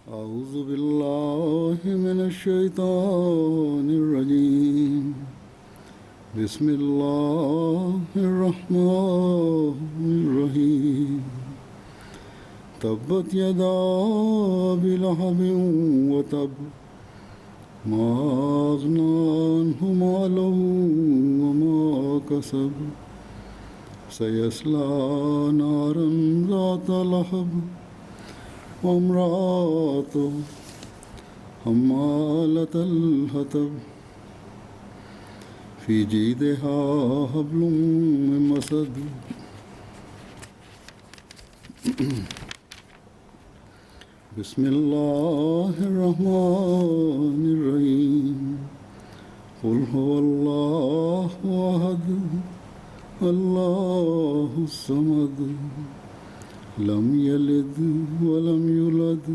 أعوذ بالله من الشيطان الرجيم بسم الله الرحمن الرحيم تبت يدا أبي لهب وتب ما أغنى عنه ماله وما كسب سيصلى نارا ذات لهب وامرأته حمالة الحطب في جيدها حبل من مسد بسم الله الرحمن الرحيم قل هو الله أحد الله الصمد لم يلد ولم يولد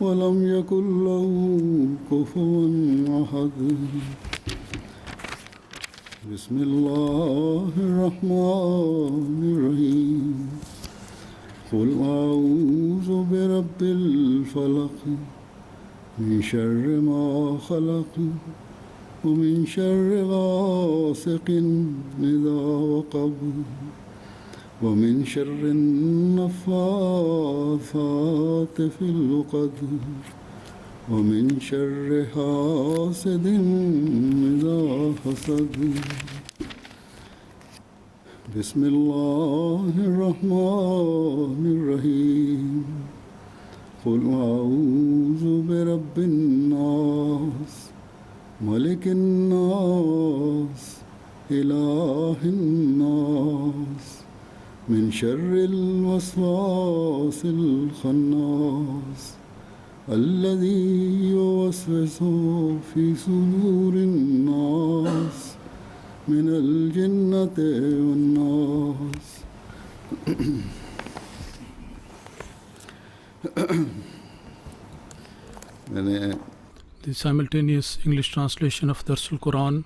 ولم يكن له كفوا أحد بسم الله الرحمن الرحيم قل أعوذ برب الفلق من شر ما خلق ومن شر غاسق إذا وقب ومن شر النفاثات في العقد ومن شر حاسد إذا حسد بسم الله الرحمن الرحيم قل أعوذ برب الناس ملك الناس إله الناس من شر الوسواس الخناس الذي يوسوس في صدور الناس من الجنة والناس The simultaneous English translation of Darsul Quran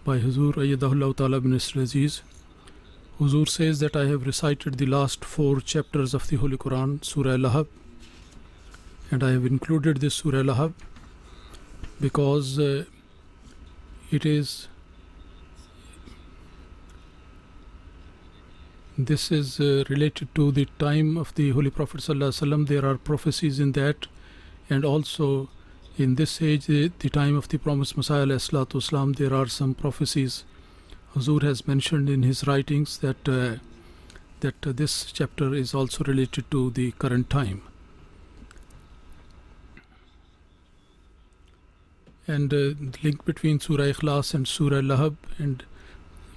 by Huzur Ayyadahullah Ta'ala bin Nasr Aziz. Huzur says that I have recited the last 4 chapters of the Holy Quran, Surah Lahab, and I have included this Surah Lahab because this is related to the time of the Holy Prophet Sallallahu Alaihi Wasallam. There are prophecies in that, and also in this age, the time of the promised Messiah Alayhi Salatu Wasalam, there are some prophecies. Huzur has mentioned in his writings that this chapter is also related to the current time. And the link between Surah Ikhlas and Surah Lahab and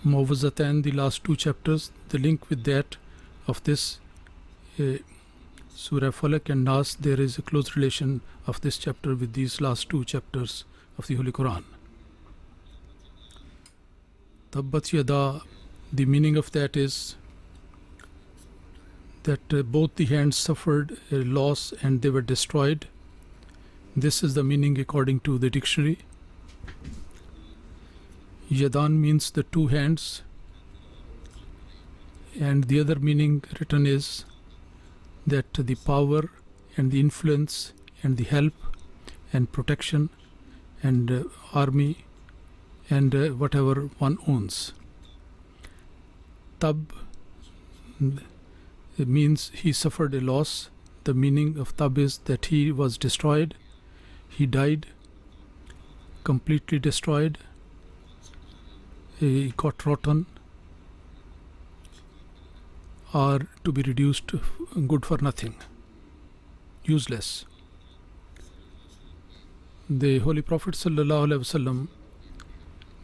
Muwazatan, the last 2 chapters, the link with that of this Surah Falak and Nas, there is a close relation of this chapter with these last 2 chapters of the Holy Quran. Tabbat Yada, the meaning of that is that both the hands suffered a loss and they were destroyed. This is the meaning according to the dictionary. Yadan means the 2 hands, and the other meaning written is that the power and the influence and the help and protection and army and whatever one owns. Tab means he suffered a loss. The meaning of Tab is that he was destroyed, he died, completely destroyed, he got rotten, or to be reduced good for nothing, useless. The Holy Prophet Sallallahu Alaihi Wasallam,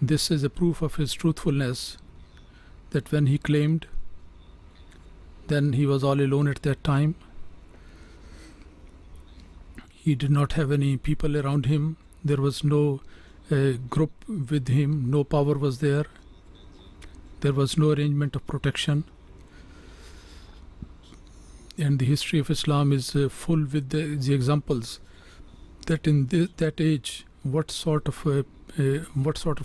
this is a proof of his truthfulness, that when he claimed, then he was all alone at that time. He did not have any people around him. There was no group with him. No power was there. There was no arrangement of protection. And the history of Islam is full with the examples that in that age, what sort of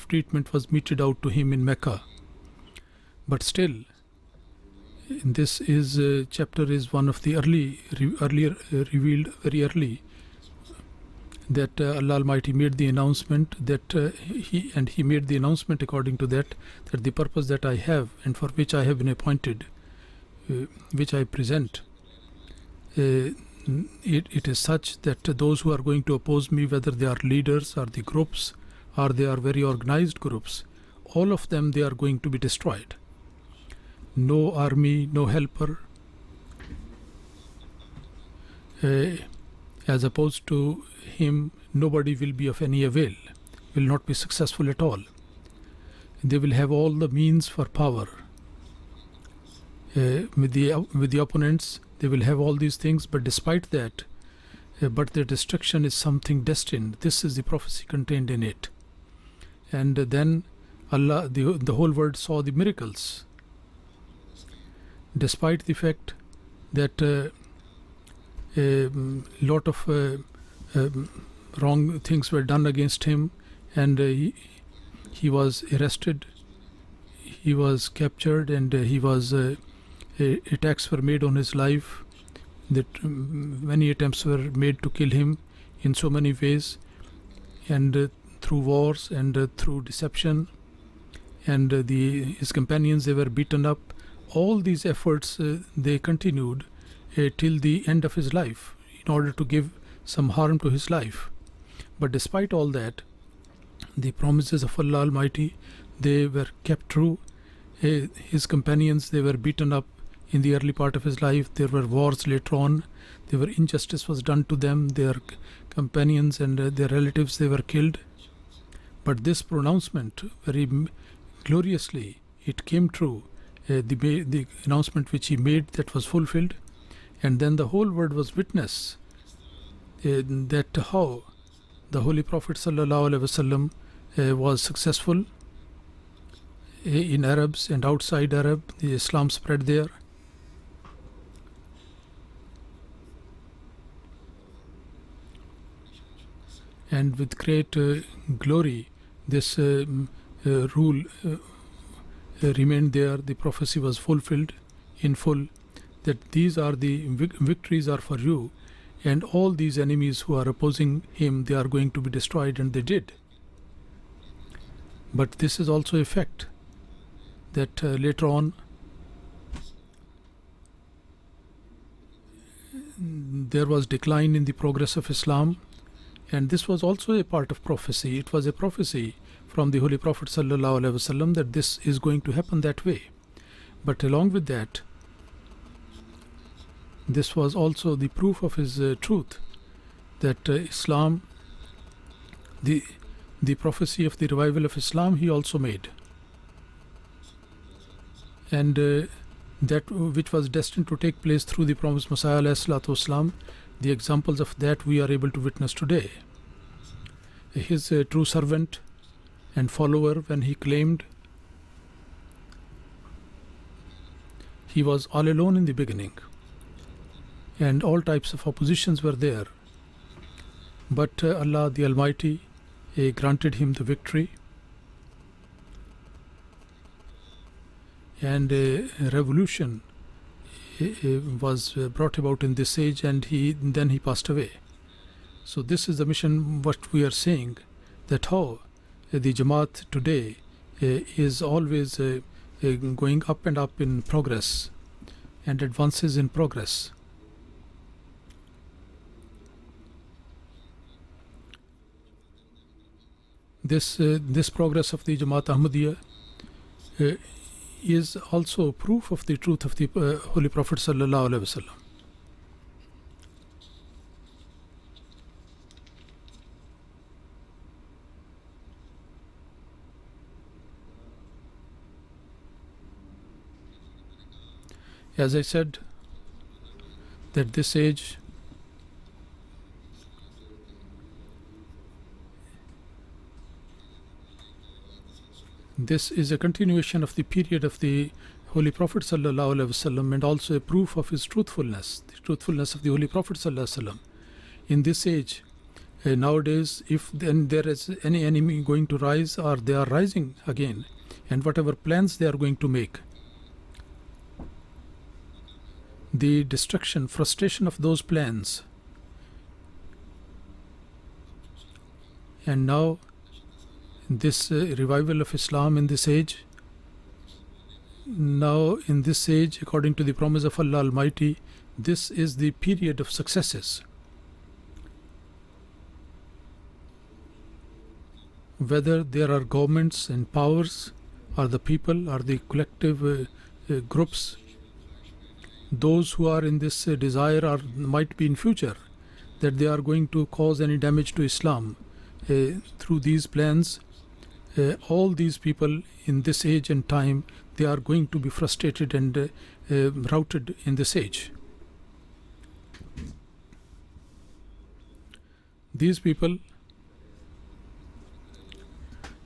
treatment was meted out to him in Mecca. But still, this is chapter is one of the earlier revealed very early, that Allah Almighty made the announcement that he made the announcement according to that the purpose that I have and for which I have been appointed, which I present, it is such that those who are going to oppose me, whether they are leaders or the groups or they are very organized groups, all of them, they are going to be destroyed. No army, no helper, as opposed to him, nobody will be of any avail, will not be successful at all. They will have all the means for power. With the opponents, they will have all these things, but despite that, but their destruction is something destined. This is the prophecy contained in it. And then Allah, the whole world saw the miracles. Despite the fact that a lot of wrong things were done against him, and he was arrested, he was captured, and he was attacks were made on his life, that many attempts were made to kill him in so many ways, and through wars and through deception, and his companions, they were beaten up. All these efforts they continued till the end of his life in order to give some harm to his life. But despite all that, the promises of Allah Almighty, they were kept true. His companions, they were beaten up in the early part of his life. There were wars later on. There were injustice was done to them. Their companions and their relatives, they were killed. But this pronouncement, very gloriously, it came true. The announcement which he made, that was fulfilled, and then the whole world was witness that how the Holy Prophet ﷺ was successful in Arabs and outside Arab. The Islam spread there. And with great glory, this rule remained there. The prophecy was fulfilled in full, that these are the victories are for you, and all these enemies who are opposing him, they are going to be destroyed, and they did. But this is also a fact that later on there was decline in the progress of Islam, and this was also a part of prophecy. It was a prophecy from the Holy Prophet ﷺ that this is going to happen that way. But along with that, this was also the proof of his truth, that Islam, the prophecy of the revival of Islam, he also made. And that which was destined to take place through the promised Messiah ﷺ, the examples of that we are able to witness today. His true servant and follower, when he claimed, he was all alone in the beginning, and all types of oppositions were there. But Allah the Almighty granted him the victory, and a revolution was brought about in this age, and then he passed away. So this is the mission, what we are saying, that how the Jamaat today is always going up and up in progress and advances in progress. This progress of the Jamaat Ahmadiyya is also proof of the truth of the Holy Prophet sallallahu alaihi wasallam. As I said, that this age this is a continuation of the period of the Holy Prophet sallallahu alaihi wasallam, and also a proof of his truthfulness, the truthfulness of the Holy Prophet sallallahu alaihi wasallam. In this age, nowadays, if then there is any enemy going to rise, or they are rising again, and whatever plans they are going to make, the destruction, frustration of those plans. And now this revival of Islam in this age, now in this age, according to the promise of Allah Almighty, this is the period of successes. Whether there are governments and powers, or the people, or the collective groups, those who are in this desire, or might be in future, that they are going to cause any damage to Islam through these plans, all these people in this age and time, they are going to be frustrated and routed in this age. These people,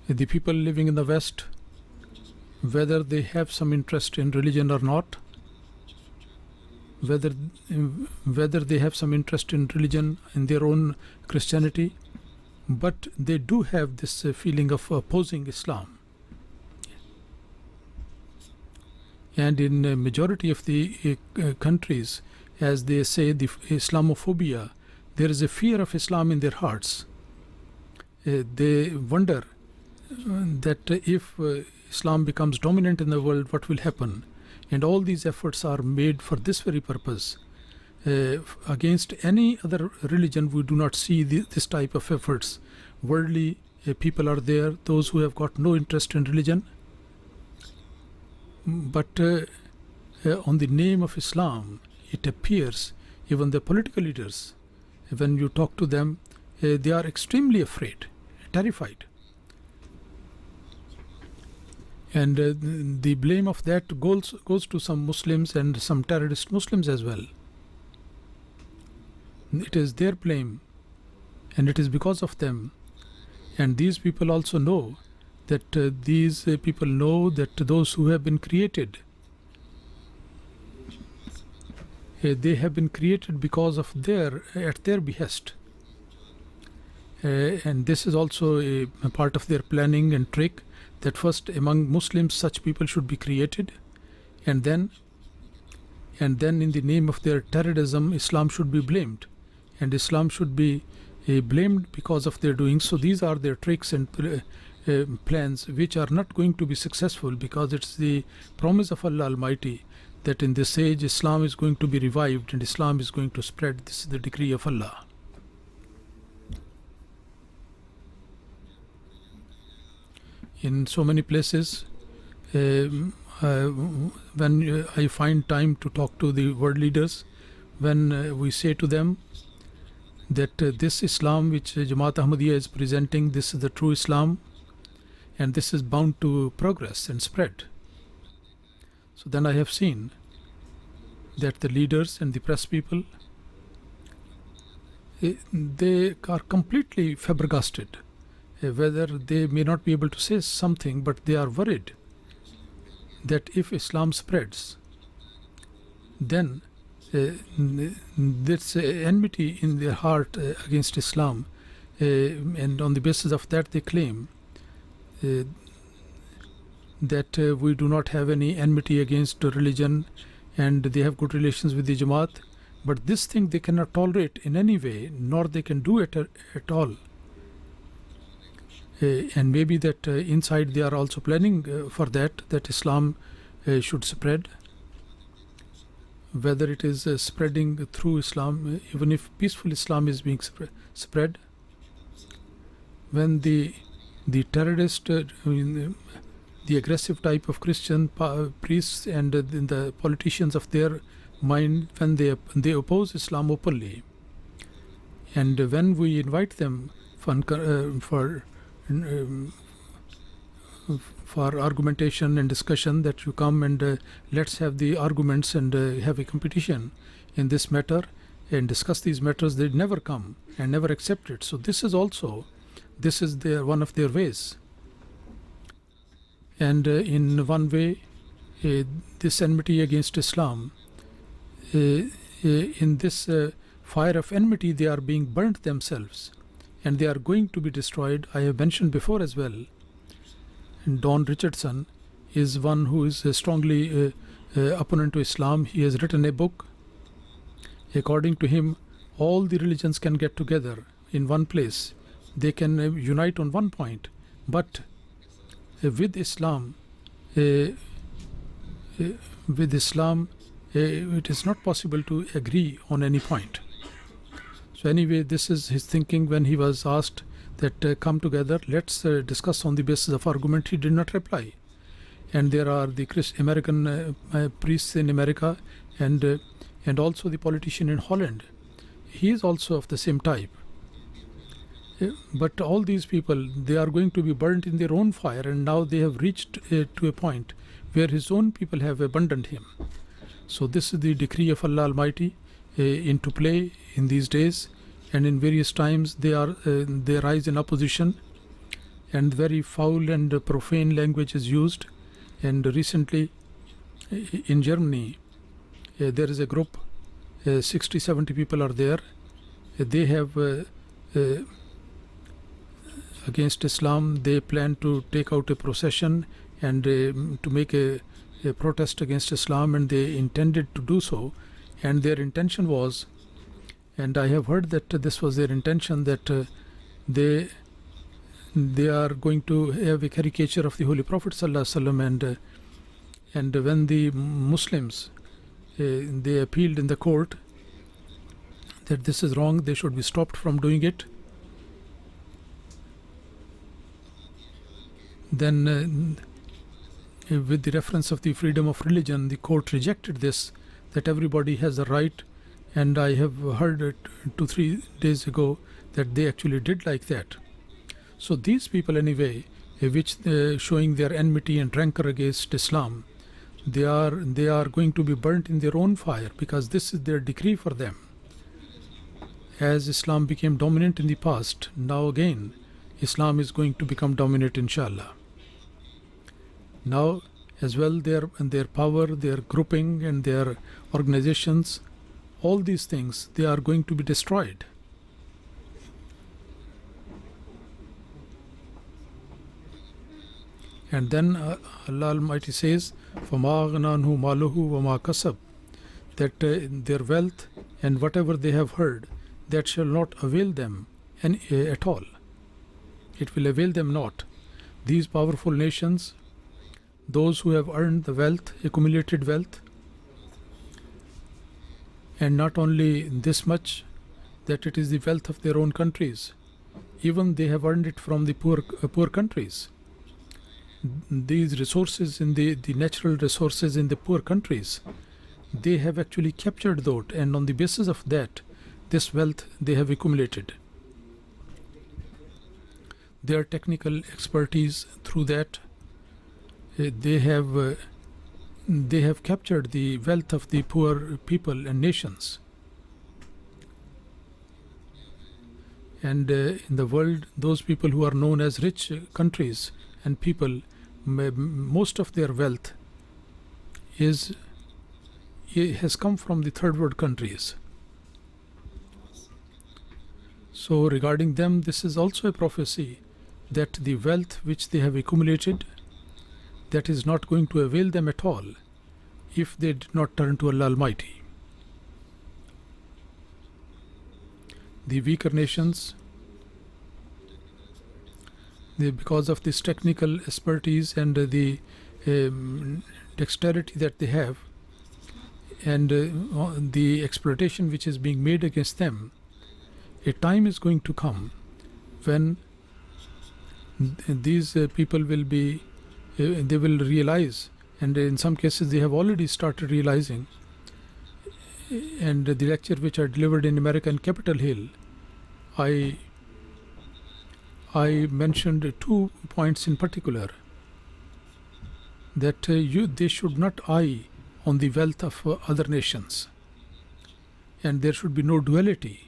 the people living in the West, whether they have some interest in religion or not, whether they have some interest in religion, in their own Christianity, but they do have this feeling of opposing Islam. And in a majority of the countries, as they say, the Islamophobia, there is a fear of Islam in their hearts. They wonder that if Islam becomes dominant in the world, what will happen? And all these efforts are made for this very purpose. Against any other religion, we do not see this type of efforts. Worldly people are there, those who have got no interest in religion. But on the name of Islam, it appears even the political leaders, when you talk to them, they are extremely afraid, terrified. And the blame of that goes to some Muslims and some terrorist Muslims as well. It is their blame, and it is because of them. And these people also know that these people know that those who have been created, they have been created because of at their behest. And this is also a part of their planning and trick, that first among Muslims such people should be created, and then in the name of their terrorism, Islam should be blamed, and Islam should be blamed because of their doing. So these are their tricks and plans, which are not going to be successful, because it's the promise of Allah Almighty that in this age Islam is going to be revived and Islam is going to spread. This is the decree of Allah. In so many places, when I find time to talk to the world leaders, when we say to them that this Islam which Jamaat Ahmadiyya is presenting, this is the true Islam, and this is bound to progress and spread. So then I have seen that the leaders and the press people, they are completely flabbergasted. Whether they may not be able to say something, but they are worried that if Islam spreads, then there's enmity in their heart against Islam, and on the basis of that they claim that we do not have any enmity against religion, and they have good relations with the Jamaat, but this thing they cannot tolerate in any way, nor they can do it at all. And maybe that inside they are also planning for that Islam should spread, whether it is spreading through Islam, even if peaceful Islam is being spread. When the terrorist, the aggressive type of Christian priests and the politicians of their mind, when they oppose Islam openly, and when we invite them for argumentation and discussion, that you come and let's have the arguments and have a competition in this matter and discuss these matters, they never come and never accept it. So this is one of their ways. And in one way, this enmity against Islam, in this fire of enmity, they are being burnt themselves, and they are going to be destroyed. I have mentioned before as well, and Don Richardson is one who is strongly opponent to Islam. He has written a book According to him, all the religions can get together in one place. They can unite on one point. But with Islam, it is not possible to agree on any point. So anyway, this is his thinking when he was asked that come together, let's discuss on the basis of argument. He did not reply. And there are the American priests in America and also the politician in Holland. He is also of the same type. But all these people, they are going to be burnt in their own fire, and now they have reached to a point where his own people have abandoned him. So this is the decree of Allah Almighty into play in these days, and in various times they rise in opposition, and very foul and profane language is used. And recently in Germany there is a group, 60-70 people are there. They have against Islam, they plan to take out a procession and to make a protest against Islam, and they intended to do so. And their intention was, and I have heard that this was their intention, that they are going to have a caricature of the Holy Prophet ﷺ, and when the Muslims they appealed in the court that this is wrong, they should be stopped from doing it. Then with the reference of the freedom of religion, the court rejected this, that everybody has a right, and I have heard it 2-3 days ago that they actually did like that. So these people anyway, which showing their enmity and rancor against Islam, they are going to be burnt in their own fire, because this is their decree for them. As Islam became dominant in the past, now again Islam is going to become dominant, inshallah. Now as well, their power, their grouping and their organizations, all these things, they are going to be destroyed. And then Allah Almighty says, فَمَا أَغْنَانْهُ مَالُهُ وَمَا كَسَبْ, that their wealth and whatever they have heard, that shall not avail them at all. It will avail them not. These powerful nations, those who have earned the wealth, accumulated wealth, and not only this much, that it is the wealth of their own countries, even they have earned it from the poor countries. These resources in the natural resources in the poor countries, they have actually captured those, and on the basis of that, this wealth they have accumulated. Their technical expertise, through that they have captured the wealth of the poor people and nations. And in the world, those people who are known as rich countries and people, most of their wealth has come from the third world countries. So regarding them, this is also a prophecy that the wealth which they have accumulated, that is not going to avail them at all if they did not turn to Allah Almighty. The weaker nations, because of this technical expertise and the dexterity that they have, and the exploitation which is being made against them, a time is going to come when these people will be, they will realize, and in some cases they have already started realizing. And the lecture which I delivered in American Capitol Hill, I mentioned 2 points in particular, that they should not eye on the wealth of other nations, and there should be no duplicity.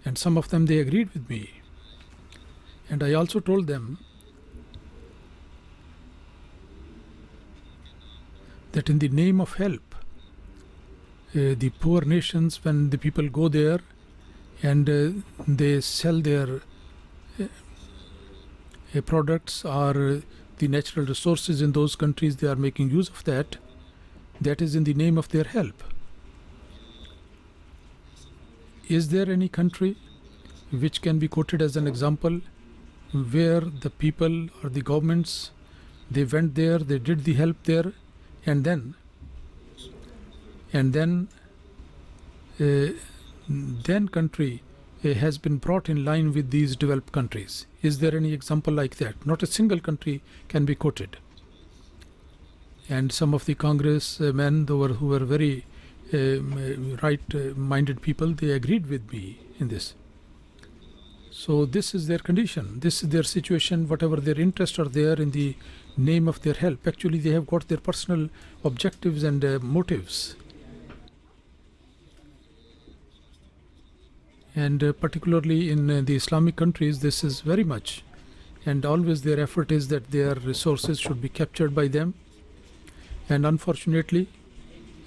And some of them, they agreed with me. And I also told them that in the name of help, the poor nations, when the people go there and they sell their products or the natural resources in those countries, they are making use of that. that is in the name of their help. Is there any country which can be quoted as an example where the people or the governments, they went there, they did the help there, and then country has been brought in line with these developed countries? Is there any example like that? Not a single country can be quoted. And some of the Congress men who were very right-minded people, they agreed with me in this. So this is their condition, this is their situation. Whatever their interests are there in the name of their help, actually they have got their personal objectives and motives. And particularly in the Islamic countries, this is very much, and always their effort is that their resources should be captured by them. And unfortunately,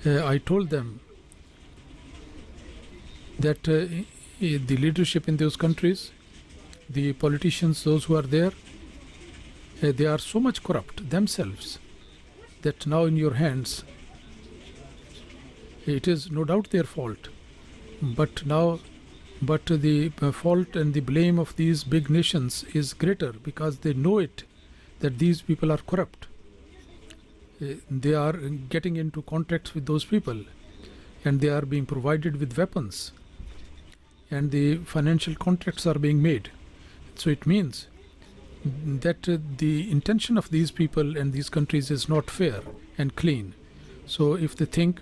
I told them that the leadership in those countries, the politicians, those who are there, they are so much corrupt themselves that now in your hands, it is no doubt their fault, but the fault and the blame of these big nations is greater because they know it, that these people are corrupt. They are getting into contracts with those people, and they are being provided with weapons, and the financial contracts are being made. So it means that the intention of these people and these countries is not fair and clean. So if they think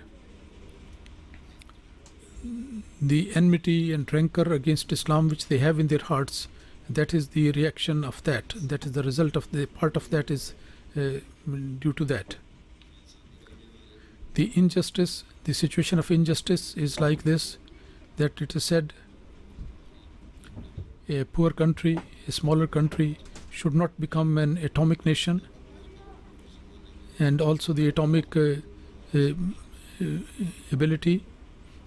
the enmity and rancor against Islam which they have in their hearts, that is the reaction of that. That is the result of the part of that is due to that. The injustice, the situation of injustice is like this, that it is said a poor country, a smaller country should not become an atomic nation, and also the atomic ability.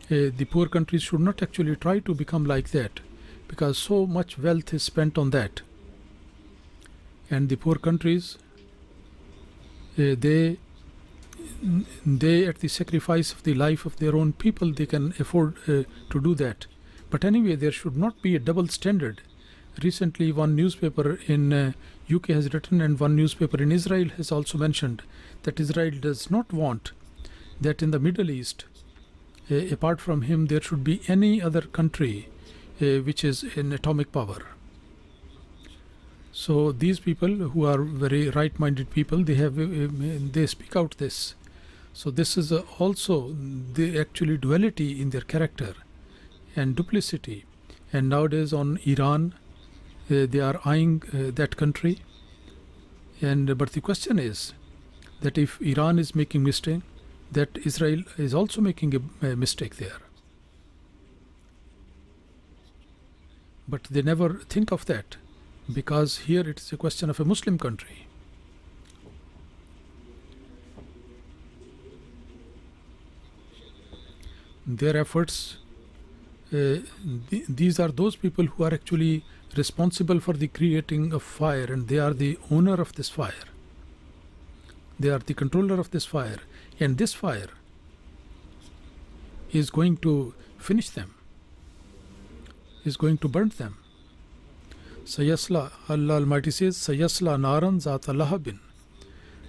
The poor countries should not actually try to become like that, because so much wealth is spent on that. And the poor countries, they at the sacrifice of the life of their own people, they can afford to do that. But anyway, there should not be a double standard. Recently, one newspaper in UK has written, and one newspaper in Israel has also mentioned, that Israel does not want that in the Middle East, apart from him, there should be any other country which is an atomic power. So these people who are very right-minded people, they speak out this. So this is also the actually duality in their character and duplicity. And nowadays on Iran, they are eyeing that country. But the question is that if Iran is making mistake, that Israel is also making a mistake there. But they never think of that, because here it is a question of a Muslim country. Their efforts, these are those people who are actually responsible for the creating of fire, and they are the owner of this fire. They are the controller of this fire, and this fire is going to finish them, is going to burn them. Sayasla, Allah Almighty says, Sayasla naran zata lahabin,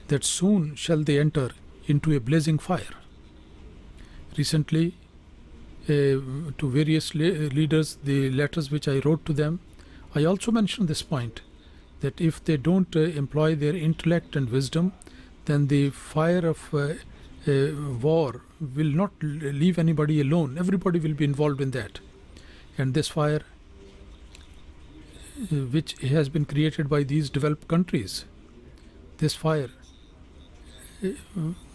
that soon shall they enter into a blazing fire. Recently, to various leaders, the letters which I wrote to them, I also mentioned this point, that if they don't employ their intellect and wisdom, then the fire of war will not leave anybody alone. Everybody will be involved in that. And this fire, which has been created by these developed countries, this fire,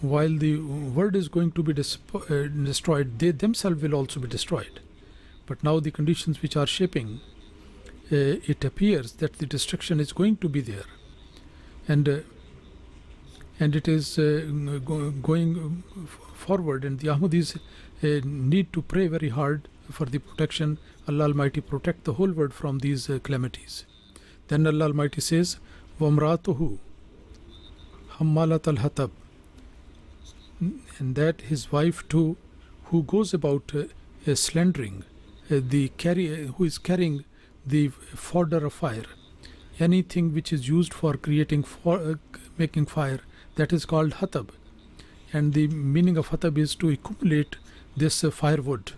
while the world is going to be destroyed, they themselves will also be destroyed. But now the conditions which are shaping, it appears that the destruction is going to be there. And it is going forward, and the Ahmadis need to pray very hard for the protection. Allah Almighty protect the whole world from these calamities. Then Allah Almighty says, وَامْرَأَتُهُ حَمَّالَةَ الْحَطَبِ, and that his wife too, who goes about slandering who is carrying the fodder of fire, anything which is used for creating making fire, that is called hatab. And the meaning of hatab is to accumulate this firewood,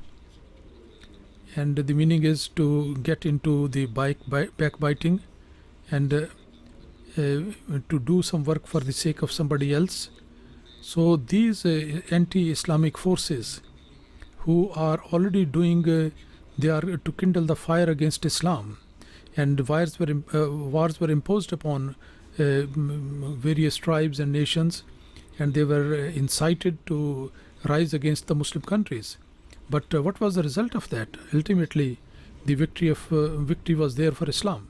and the meaning is to get into the backbiting and to do some work for the sake of somebody else. So these anti-Islamic forces who are already doing, they are to kindle the fire against Islam, and wars were imposed upon various tribes and nations, and they were incited to rise against the Muslim countries. But what was the result of that? Ultimately, the victory was there for Islam.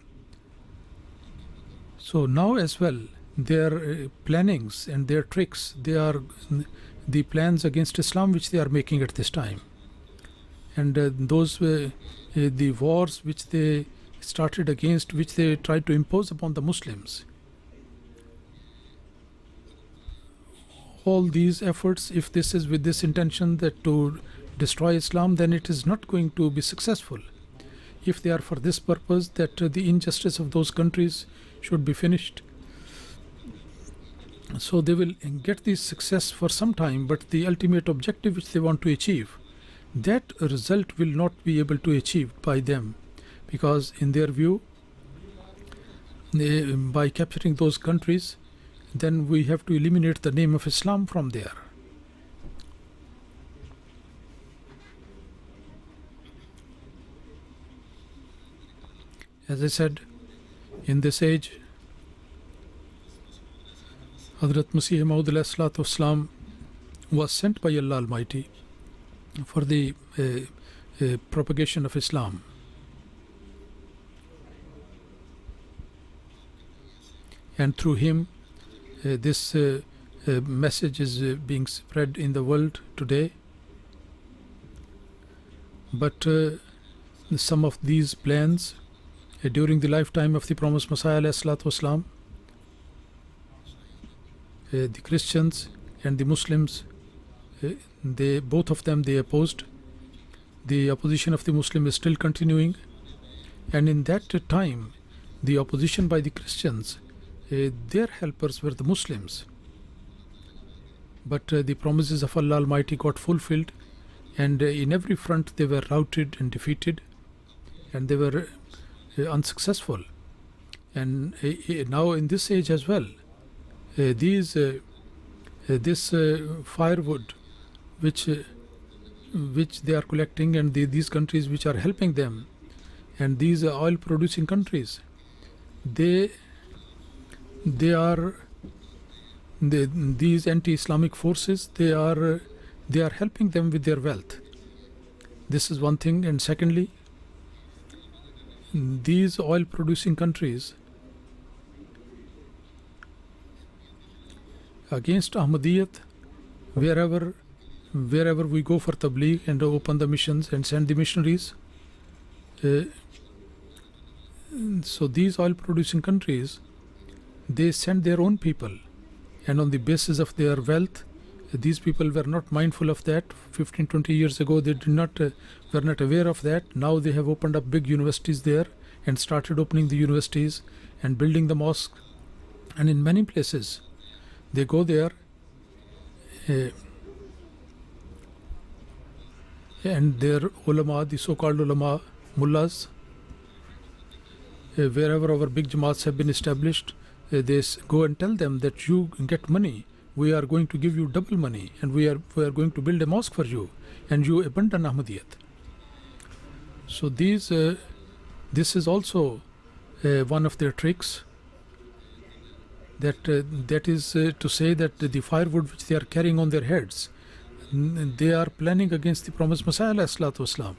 So now as well, their plannings and their tricks, they are the plans against Islam which they are making at this time. And the wars which they started against, which they tried to impose upon the Muslims. All these efforts, if this is with this intention that to destroy Islam, then it is not going to be successful. If they are for this purpose, that the injustice of those countries should be finished, so they will get this success for some time, but the ultimate objective which they want to achieve, that result will not be able to achieve by them, because in their view, by capturing those countries, then we have to eliminate the name of Islam from there. As I said, in this age, Hazrat Masih Maud ﷺ was sent by Allah Almighty for the propagation of Islam. And through him, this message is being spread in the world today. But some of these plans during the lifetime of the promised Messiah ﷺ, the Christians and the Muslims, both of them opposed. The opposition of the Muslim is still continuing, and in that time, the opposition by the Christians, their helpers were the Muslims. But the promises of Allah Almighty got fulfilled, and in every front they were routed and defeated, and they were unsuccessful. And now in this age as well, this firewood which they are collecting, and these countries which are helping them, and these oil producing countries, these anti-Islamic forces, they are helping them with their wealth. This is one thing. And secondly, these oil producing countries, against Ahmadiyyat, wherever we go for tabligh and open the missions and send the missionaries, so these oil producing countries, they send their own people, and on the basis of their wealth, these people were not mindful of that 15-20 years ago. They were not aware of that. Now they have opened up big universities there and started opening the universities and building the mosques, and in many places they go there and their ulama, the so-called ulama, mullahs, wherever our big jamaats have been established, they go and tell them that you get money, we are going to give you double money, and we are going to build a mosque for you, and you abandon Ahmadiyyat. So this is also one of their tricks, that is to say that the firewood which they are carrying on their heads, they are planning against the promised Messiah ﷺ.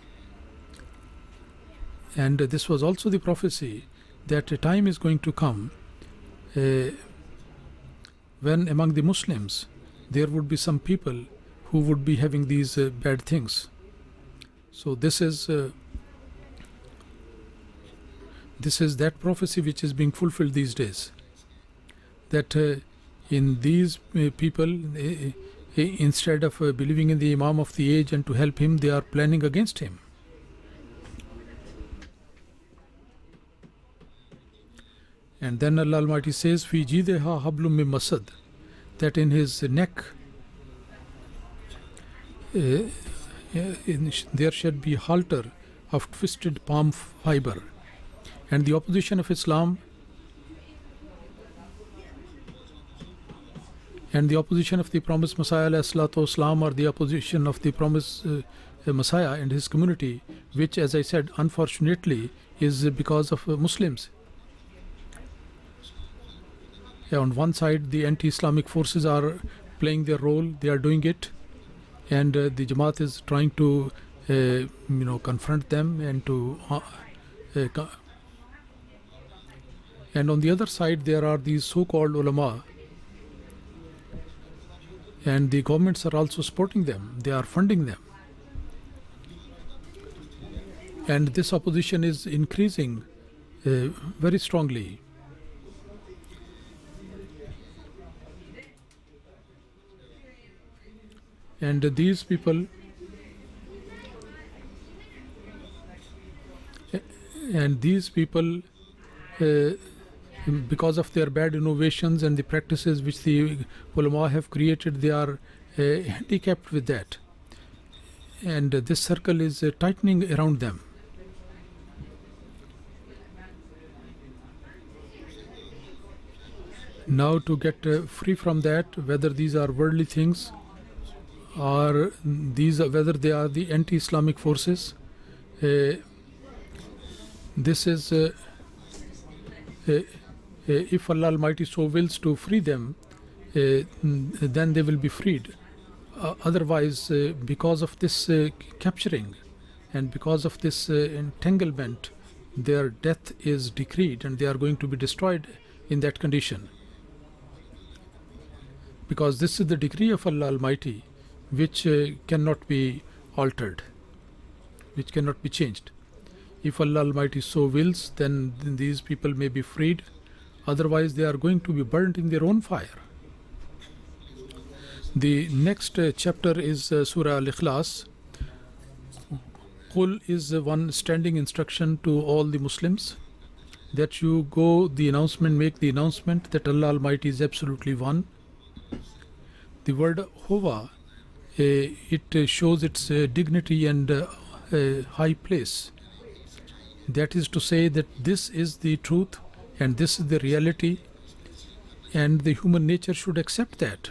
And this was also the prophecy that a time is going to come when among the Muslims there would be some people who would be having these bad things. So this is that prophecy which is being fulfilled these days, that in these people, instead of believing in the Imam of the age and to help him, they are planning against him. And then Allah Almighty says, Fi jideha hablum min masad, that in his neck there should be halter of twisted palm fiber. And the opposition of Islam and the opposition of the promised Messiah ﷺ, or the opposition of the promised Messiah and his community, which, as I said, unfortunately is because of Muslims. On one side, the anti-Islamic forces are playing their role, they are doing it, and the Jamaat is trying to confront them and to and on the other side there are these so-called ulama, and the governments are also supporting them, they are funding them, and this opposition is increasing very strongly. And these people because of their bad innovations and the practices which the ulama have created, they are handicapped with that, and this circle is tightening around them. Now, to get free from that, whether these are worldly things or whether they are the anti-Islamic forces, this is if Allah Almighty so wills to free them, then they will be freed. Otherwise, because of this capturing and because of this entanglement, their death is decreed and they are going to be destroyed in that condition. Because this is the decree of Allah Almighty, which cannot be altered, which cannot be changed. If Allah Almighty so wills, then these people may be freed. Otherwise, they are going to be burnt in their own fire. The next chapter is Surah Al-Ikhlas. Qul is one standing instruction to all the Muslims, that you go the announcement, make the announcement that Allah Almighty is absolutely one. The word Huwa, it shows its dignity and high place. That is to say that this is the truth and this is the reality, and the human nature should accept that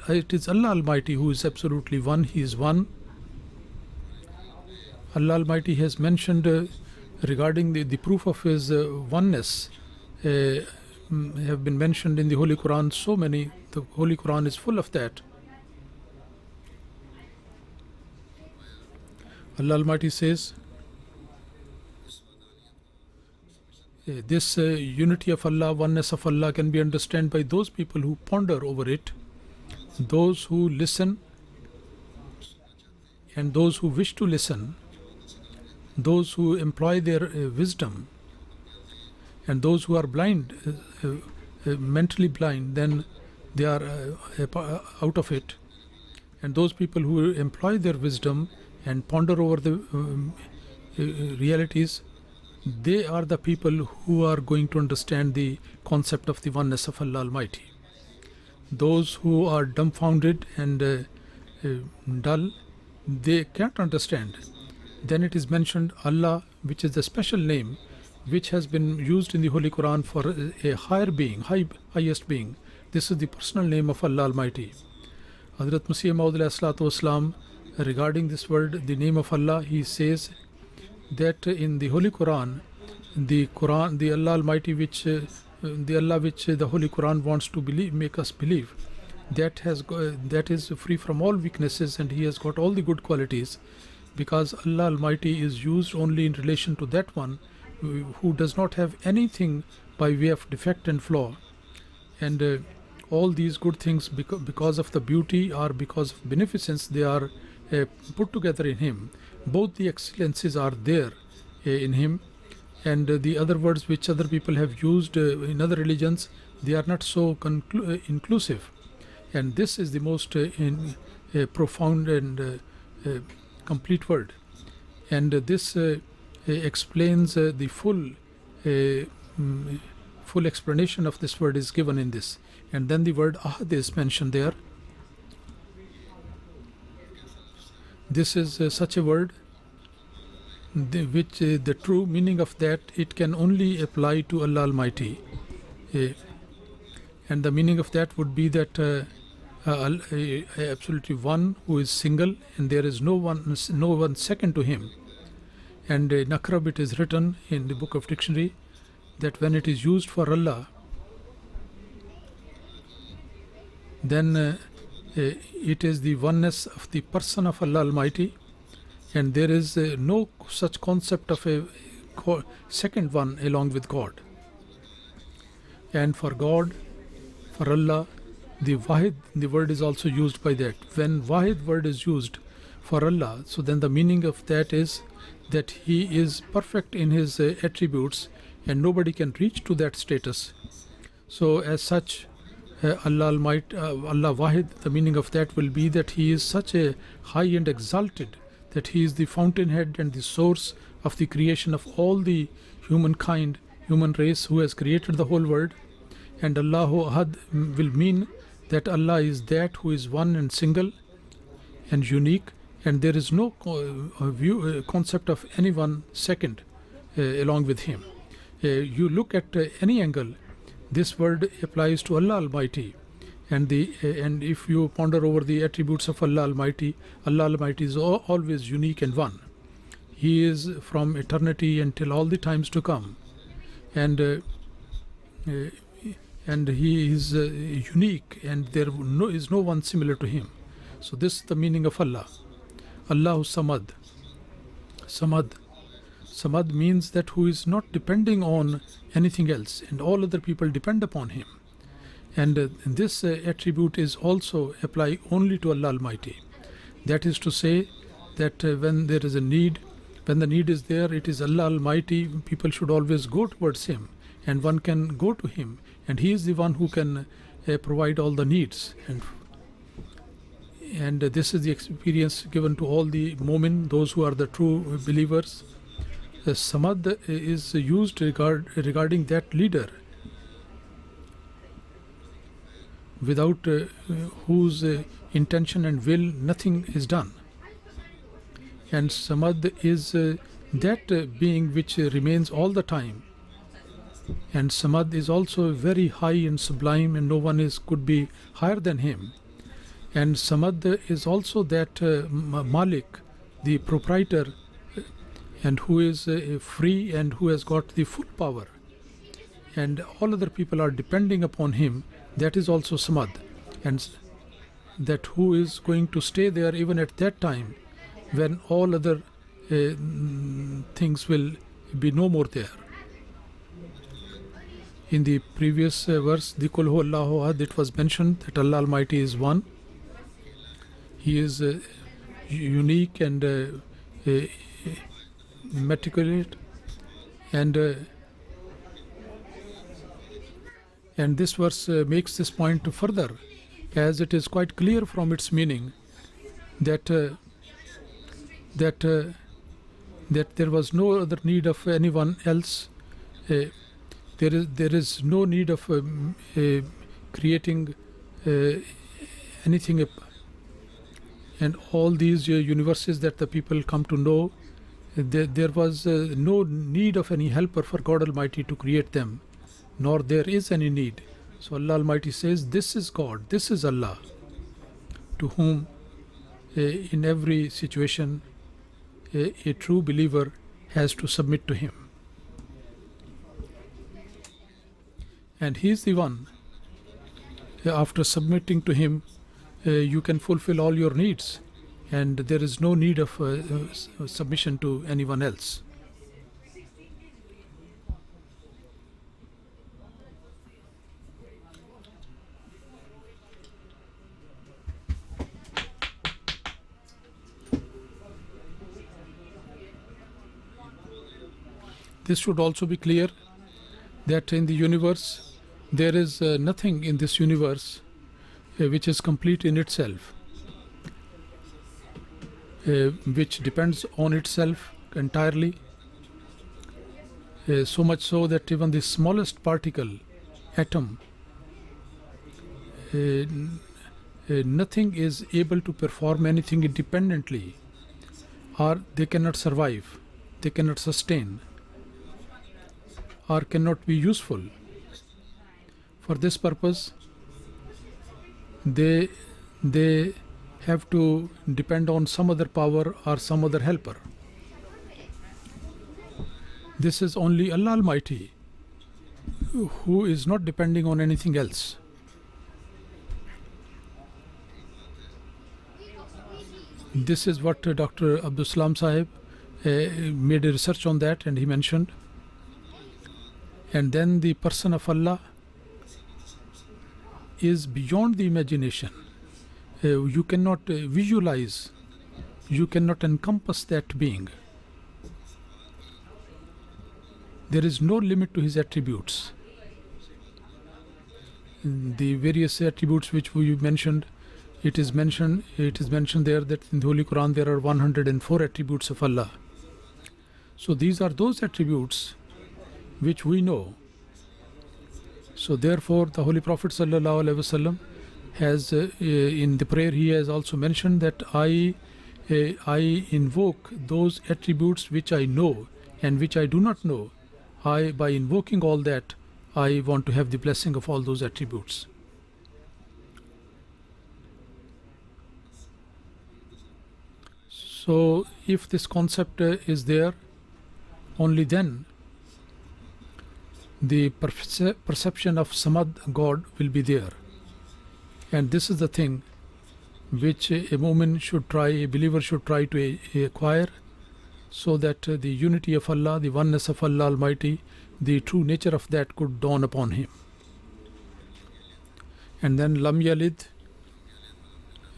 it is Allah Almighty who is absolutely one. He is one. Allah Almighty has mentioned regarding the proof of his oneness have been mentioned in the Holy Quran, so many. The Holy Quran is full of that. Allah Almighty says, this unity of Allah, oneness of Allah can be understood by those people who ponder over it, those who listen and those who wish to listen, those who employ their wisdom, and those who are blind, mentally blind, then they are out of it. And those people who employ their wisdom and ponder over the realities, they are the people who are going to understand the concept of the oneness of Allah Almighty. Those who are dumbfounded and dull, they can't understand. Then it is mentioned Allah, which is the special name which has been used in the Holy Quran for a higher being, highest being. This is the personal name of Allah Almighty. Hazrat Masih Maud Wasalam, regarding this word, the name of Allah, he says that in the Holy Quran, the Allah Almighty, the Allah which the Holy Quran wants to make us believe, that is free from all weaknesses, and he has got all the good qualities, because Allah Almighty is used only in relation to that one who does not have anything by way of defect and flaw. And all these good things, because of the beauty or because of beneficence, they are put together in him. Both the excellences are there in him, and the other words which other people have used in other religions, they are not so inclusive. And this is the most profound and complete word. And this explains the full explanation of this word is given in this. And then the word ahad is mentioned there. This is such a word which the true meaning of that, it can only apply to Allah Almighty. And the meaning of that would be that absolutely one who is single, and there is no one second to him. And in Akrab it is written in the book of dictionary that when it is used for Allah, then it is the oneness of the person of Allah Almighty, and there is no such concept of a second one along with God. And for God, for Allah, the Wahid, the word is also used by that. When Wahid word is used for Allah, so then the meaning of that is that He is perfect in His attributes, and nobody can reach to that status. So as such, Allah Almighty, Allah Wahid, the meaning of that will be that He is such a high and exalted, that He is the fountainhead and the source of the creation of all the humankind, human race who has created the whole world. And Allahu Ahad will mean that Allah is that who is one and single and unique, and there is no concept of anyone second along with Him. You look at any angle, this word applies to Allah Almighty. And if you ponder over the attributes of Allah Almighty is always unique and one. He is from eternity until all the times to come, and He is unique, and there is no one similar to Him. So this is the meaning of Allah. Allahu Samad. Samad means that who is not depending on anything else, and all other people depend upon Him. And this attribute is also apply only to Allah Almighty. That is to say that when there is a need, when the need is there, it is Allah Almighty. People should always go towards Him, and one can go to Him, and He is the one who can provide all the needs. And this is the experience given to all the mu'min, those who are the true believers. Samad is used regarding that leader, without whose intention and will nothing is done. And Samad is that being which remains all the time. And Samad is also very high and sublime, and no one could be higher than Him. And Samad is also that Malik, the proprietor, and who is free and who has got the full power. And all other people are depending upon Him. That is also Samad. And that who is going to stay there even at that time when all other things will be no more there. In the previous verse, the Qul Hu Allahu Ahad, it was mentioned that Allah Almighty is one. He is unique and immaculate, and this verse makes this point further, as it is quite clear from its meaning that there was no other need of anyone else. There is no need of creating anything, and all these universes that the people come to know, there was no need of any helper for God Almighty to create them, nor there is any need. So Allah Almighty says, this is God, this is Allah, to whom in every situation a true believer has to submit to Him. And He is the one, after submitting to Him, you can fulfill all your needs, and there is no need of submission to anyone else. This should also be clear that in the universe, there is nothing in this universe which is complete in itself, which depends on itself entirely, so much so that even the smallest particle, atom, nothing is able to perform anything independently, or they cannot survive, they cannot sustain, or cannot be useful. For this purpose, they have to depend on some other power or some other helper. This is only Allah Almighty who is not depending on anything else. This is what Dr. Abdul Salam Sahib made a research on that, and he mentioned. And then the person of Allah is beyond the imagination. You cannot visualize, you cannot encompass that being. There is no limit to his attributes. The various attributes which we mentioned, it is mentioned there that in the Holy Quran there are 104 attributes of Allah. So these are those attributes which we know. So therefore the Holy Prophet Sallallahu Alaihi Wasallam has in the prayer he has also mentioned that I invoke those attributes which I know and which I do not know. By invoking all that, I want to have the blessing of all those attributes. So if this concept is there, only then the perception of Samad, God, will be there. And this is the thing which a mu'min should try, a believer should try to acquire, so that the unity of Allah, the oneness of Allah Almighty, the true nature of that could dawn upon him. And then Lam Yalid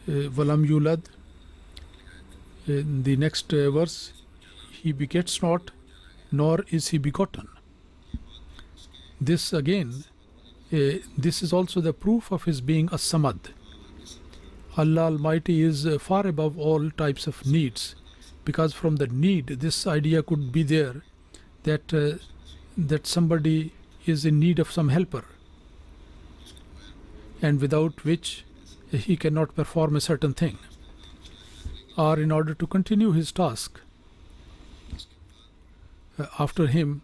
Walam Yulad, the next verse, he begets not, nor is he begotten. This again, this is also the proof of his being a Samad. Allah Almighty is far above all types of needs, because from the need, this idea could be there that somebody is in need of some helper, and without which he cannot perform a certain thing, or in order to continue his task after him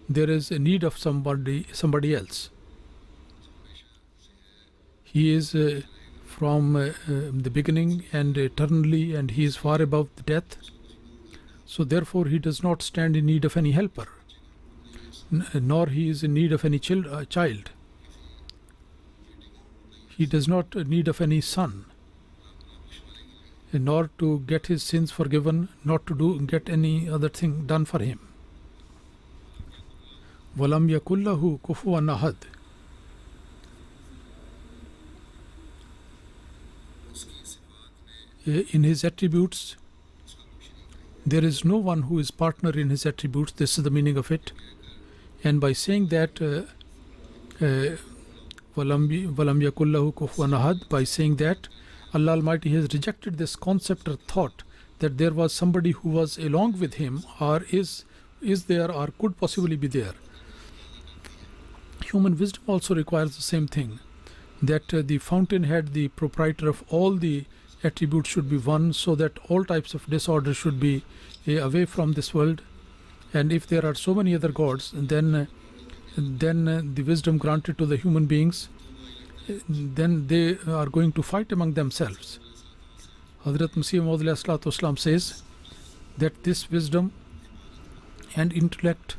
there is a need of somebody else. He is from the beginning and eternally, and he is far above the death. So therefore he does not stand in need of any helper, nor he is in need of any child. He does not need of any son, nor to get his sins forgiven, not to get any other thing done for him. Walam yakullahu kufuwan ahad. In his attributes, there is no one who is partner in his attributes. This is the meaning of it. And by saying that walam yakullahu kufuwan ahad, by saying that, Allah Almighty has rejected this concept or thought that there was somebody who was along with him, or is there, or could possibly be there. Human wisdom also requires the same thing, that the fountainhead, the proprietor of all the attributes, should be one, so that all types of disorder should be away from this world. And if there are so many other gods, then the wisdom granted to the human beings, then they are going to fight among themselves. Hazrat Masih Maud Alayhi Islam says that this wisdom and intellect,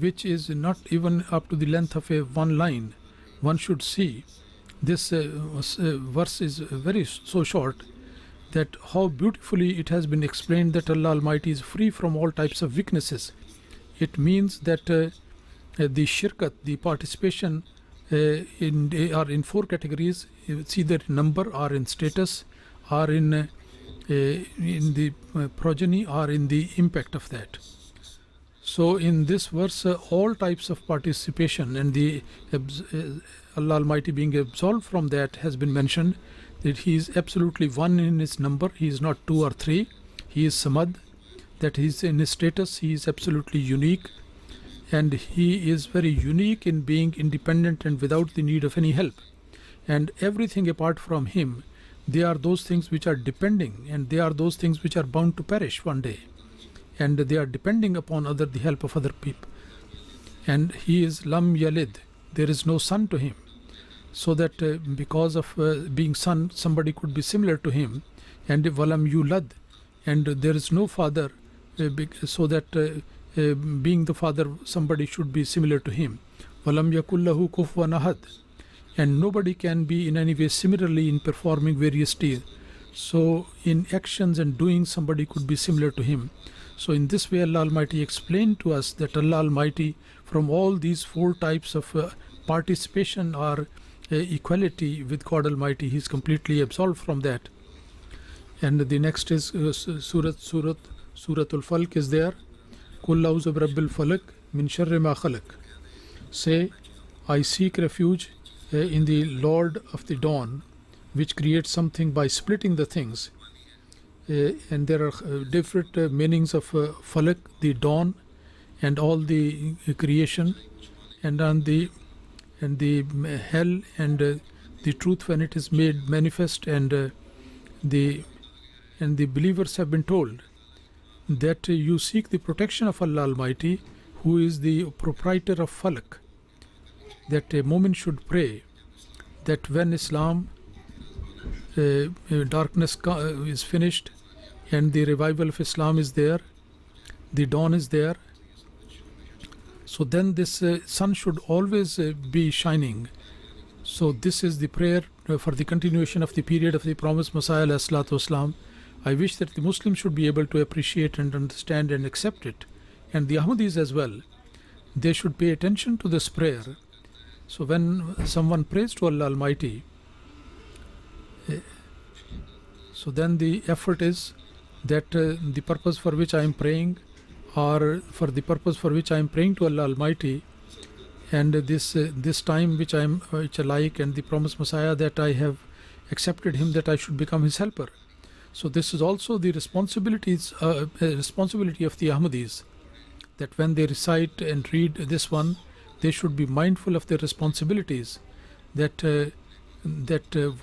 which is not even up to the length of one line, one should see. This verse is very so short, that how beautifully it has been explained that Allah Almighty is free from all types of weaknesses. It means that the shirkat, the participation are in four categories. It's either in number, or in status, or in the progeny, or in the impact of that. So in this verse, all types of participation and the Allah Almighty being absolved from that has been mentioned, that He is absolutely one in His number. He is not two or three. He is Samad, that He is in His status. He is absolutely unique, and He is very unique in being independent and without the need of any help. And everything apart from Him, they are those things which are depending, and they are those things which are bound to perish one day, and they are depending upon the help of other people. And He is Lam Yalid, there is no son to Him, so that because of being son, somebody could be similar to Him. And Walam Yulad, and there is no father, so that being the father, somebody should be similar to Him. Walam Yakullahu Kufuwan Ahad, and nobody can be in any way similarly in performing various deeds. So in actions and doing, somebody could be similar to Him. So in this way, Allah Almighty explained to us that Allah Almighty, from all these four types of participation or equality with God Almighty, He is completely absolved from that. And the next is Suratul Falq is there. Qul a'udhu bi rabbil falaq min sharri ma khalaq. Say, I seek refuge in the Lord of the dawn, which creates something by splitting the things. And there are different meanings of falak, the dawn, and all the creation, and on the hell and the truth when it is made manifest. And the believers have been told that you seek the protection of Allah Almighty, who is the proprietor of falak. That a moment should pray that when Islam darkness is finished and the revival of Islam is there, the dawn is there, so then this sun should always be shining. So this is the prayer for the continuation of the period of the promised Messiah alayhi salatu wasalam. I wish that the Muslims should be able to appreciate and understand and accept it, and the Ahmadis as well. They should pay attention to this prayer. So when someone prays to Allah Almighty, so then the effort is that the purpose for which I am praying, or for the purpose for which I am praying to Allah Almighty, and this time which I like, and the promised Messiah, that I have accepted Him, that I should become His helper. So this is also the responsibility of the Ahmadis, that when they recite and read this one, they should be mindful of their responsibilities, that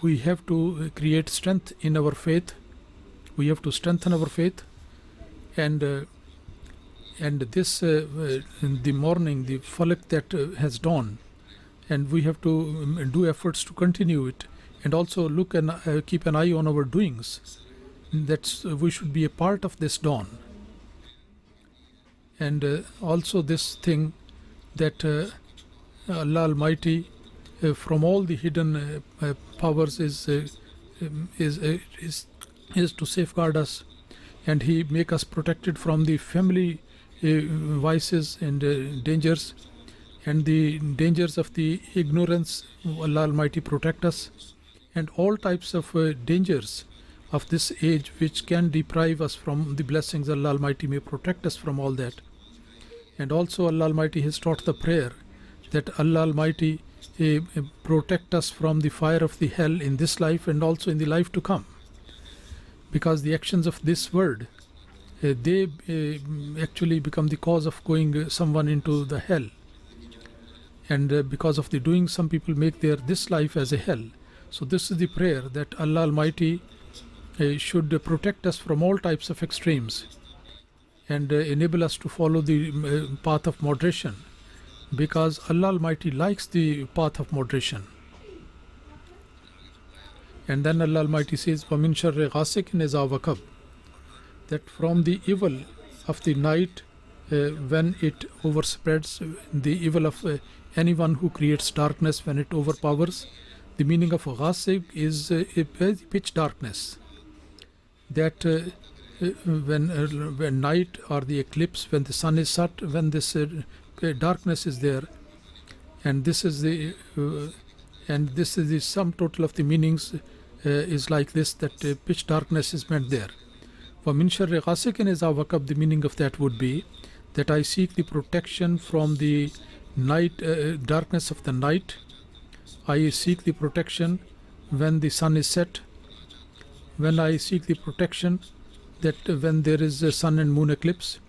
we have to create strength in our faith. We have to strengthen our faith, and this in the morning, the falak that has dawned, and we have to do efforts to continue it, and also look and keep an eye on our doings. That we should be a part of this dawn, and also this thing that Allah Almighty, from all the hidden powers, is to safeguard us, and He make us protected from the family vices and dangers, and the dangers of the ignorance. Allah Almighty protect us, and all types of dangers of this age which can deprive us from the blessings. Allah Almighty may protect us from all that. And also Allah Almighty has taught the prayer that Allah Almighty protect us from the fire of the hell in this life and also in the life to come, because the actions of this world, they actually become the cause of going someone into the hell, and because of the doing, some people make this life as a hell. So this is the prayer, that Allah Almighty should protect us from all types of extremes, and enable us to follow the path of moderation, because Allah Almighty likes the path of moderation. And then Allah Almighty says, وَمِن شَرِّ غَاسِقٍ إِذَا وَقَبَ, that from the evil of the night when it overspreads, the evil of anyone who creates darkness when it overpowers. The meaning of ghasiq is pitch darkness, that when night or the eclipse, when the sun is set, when this darkness is there, and this is the sum total of the meanings is like this, that pitch darkness is meant there. وَمِن شَرِّ غَاسِقٍ إِذَا وَقَبَ, the meaning of that would be that I seek the protection from the night, darkness of the night. I seek the protection when the sun is set. When I seek the protection that when there is a sun and moon eclipse,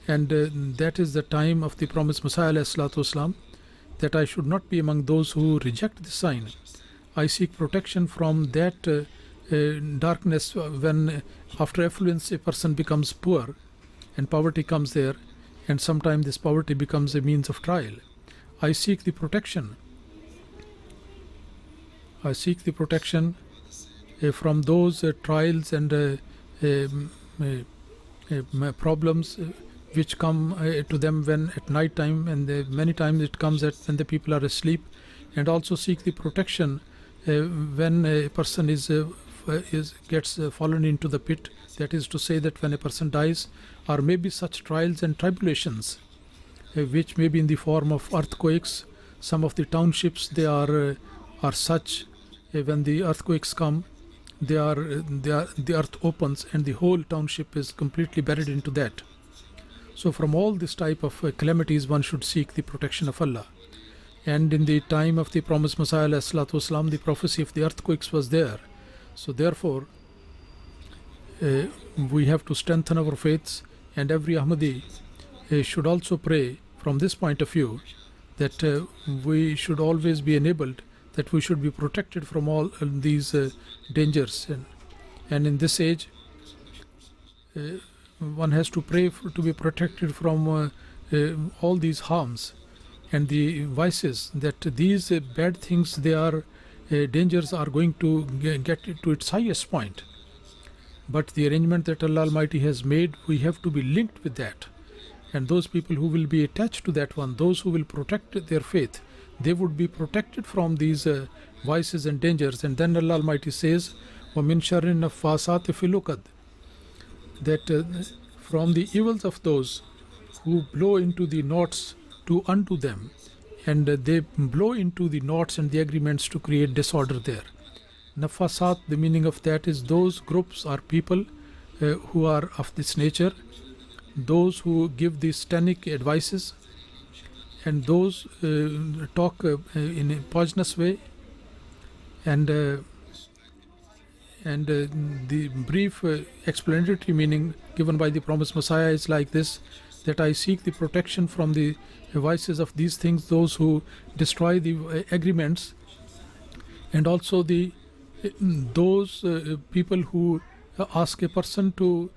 and that is the time of the promised Messiah ﷺ, that I should not be among those who reject the sign. I seek protection from that darkness when after affluence a person becomes poor and poverty comes there, and sometimes this poverty becomes a means of trial. I seek the protection. I seek the protection from those trials and problems which come to them when at night time, and many times it comes at when the people are asleep. And also seek the protection when a person gets fallen into the pit. That is to say that when a person dies, or maybe such trials and tribulations which may be in the form of earthquakes. Some of the townships, they are such when the earthquakes come, the earth opens and the whole township is completely buried into that. So from all this type of calamities, one should seek the protection of Allah. And in the time of the promised Messiah ﷺ, the prophecy of the earthquakes was there. So therefore we have to strengthen our faiths, and every Ahmadi should also pray from this point of view, that we should always be enabled, that we should be protected from all these dangers. And in this age, one has to pray to be protected from all these harms and the vices, that these bad things, they are dangers are going to get to its highest point. But the arrangement that Allah Almighty has made, we have to be linked with that. And those people who will be attached to that one, those who will protect their faith, they would be protected from these vices and dangers. And then Allah Almighty says, وَمِن شَرِّ النَّفَّاثَاتِ فِي الْعُقَدِ, that from the evils of those who blow into the knots to undo them, and they blow into the knots and the agreements to create disorder there. Nafasat, the meaning of that is those groups or people who are of this nature, those who give these satanic advices, and those talk in a poisonous way. And the brief explanatory meaning given by the promised Messiah is like this, that I seek the protection from the vices of these things, those who destroy the agreements, and also those people who ask a person to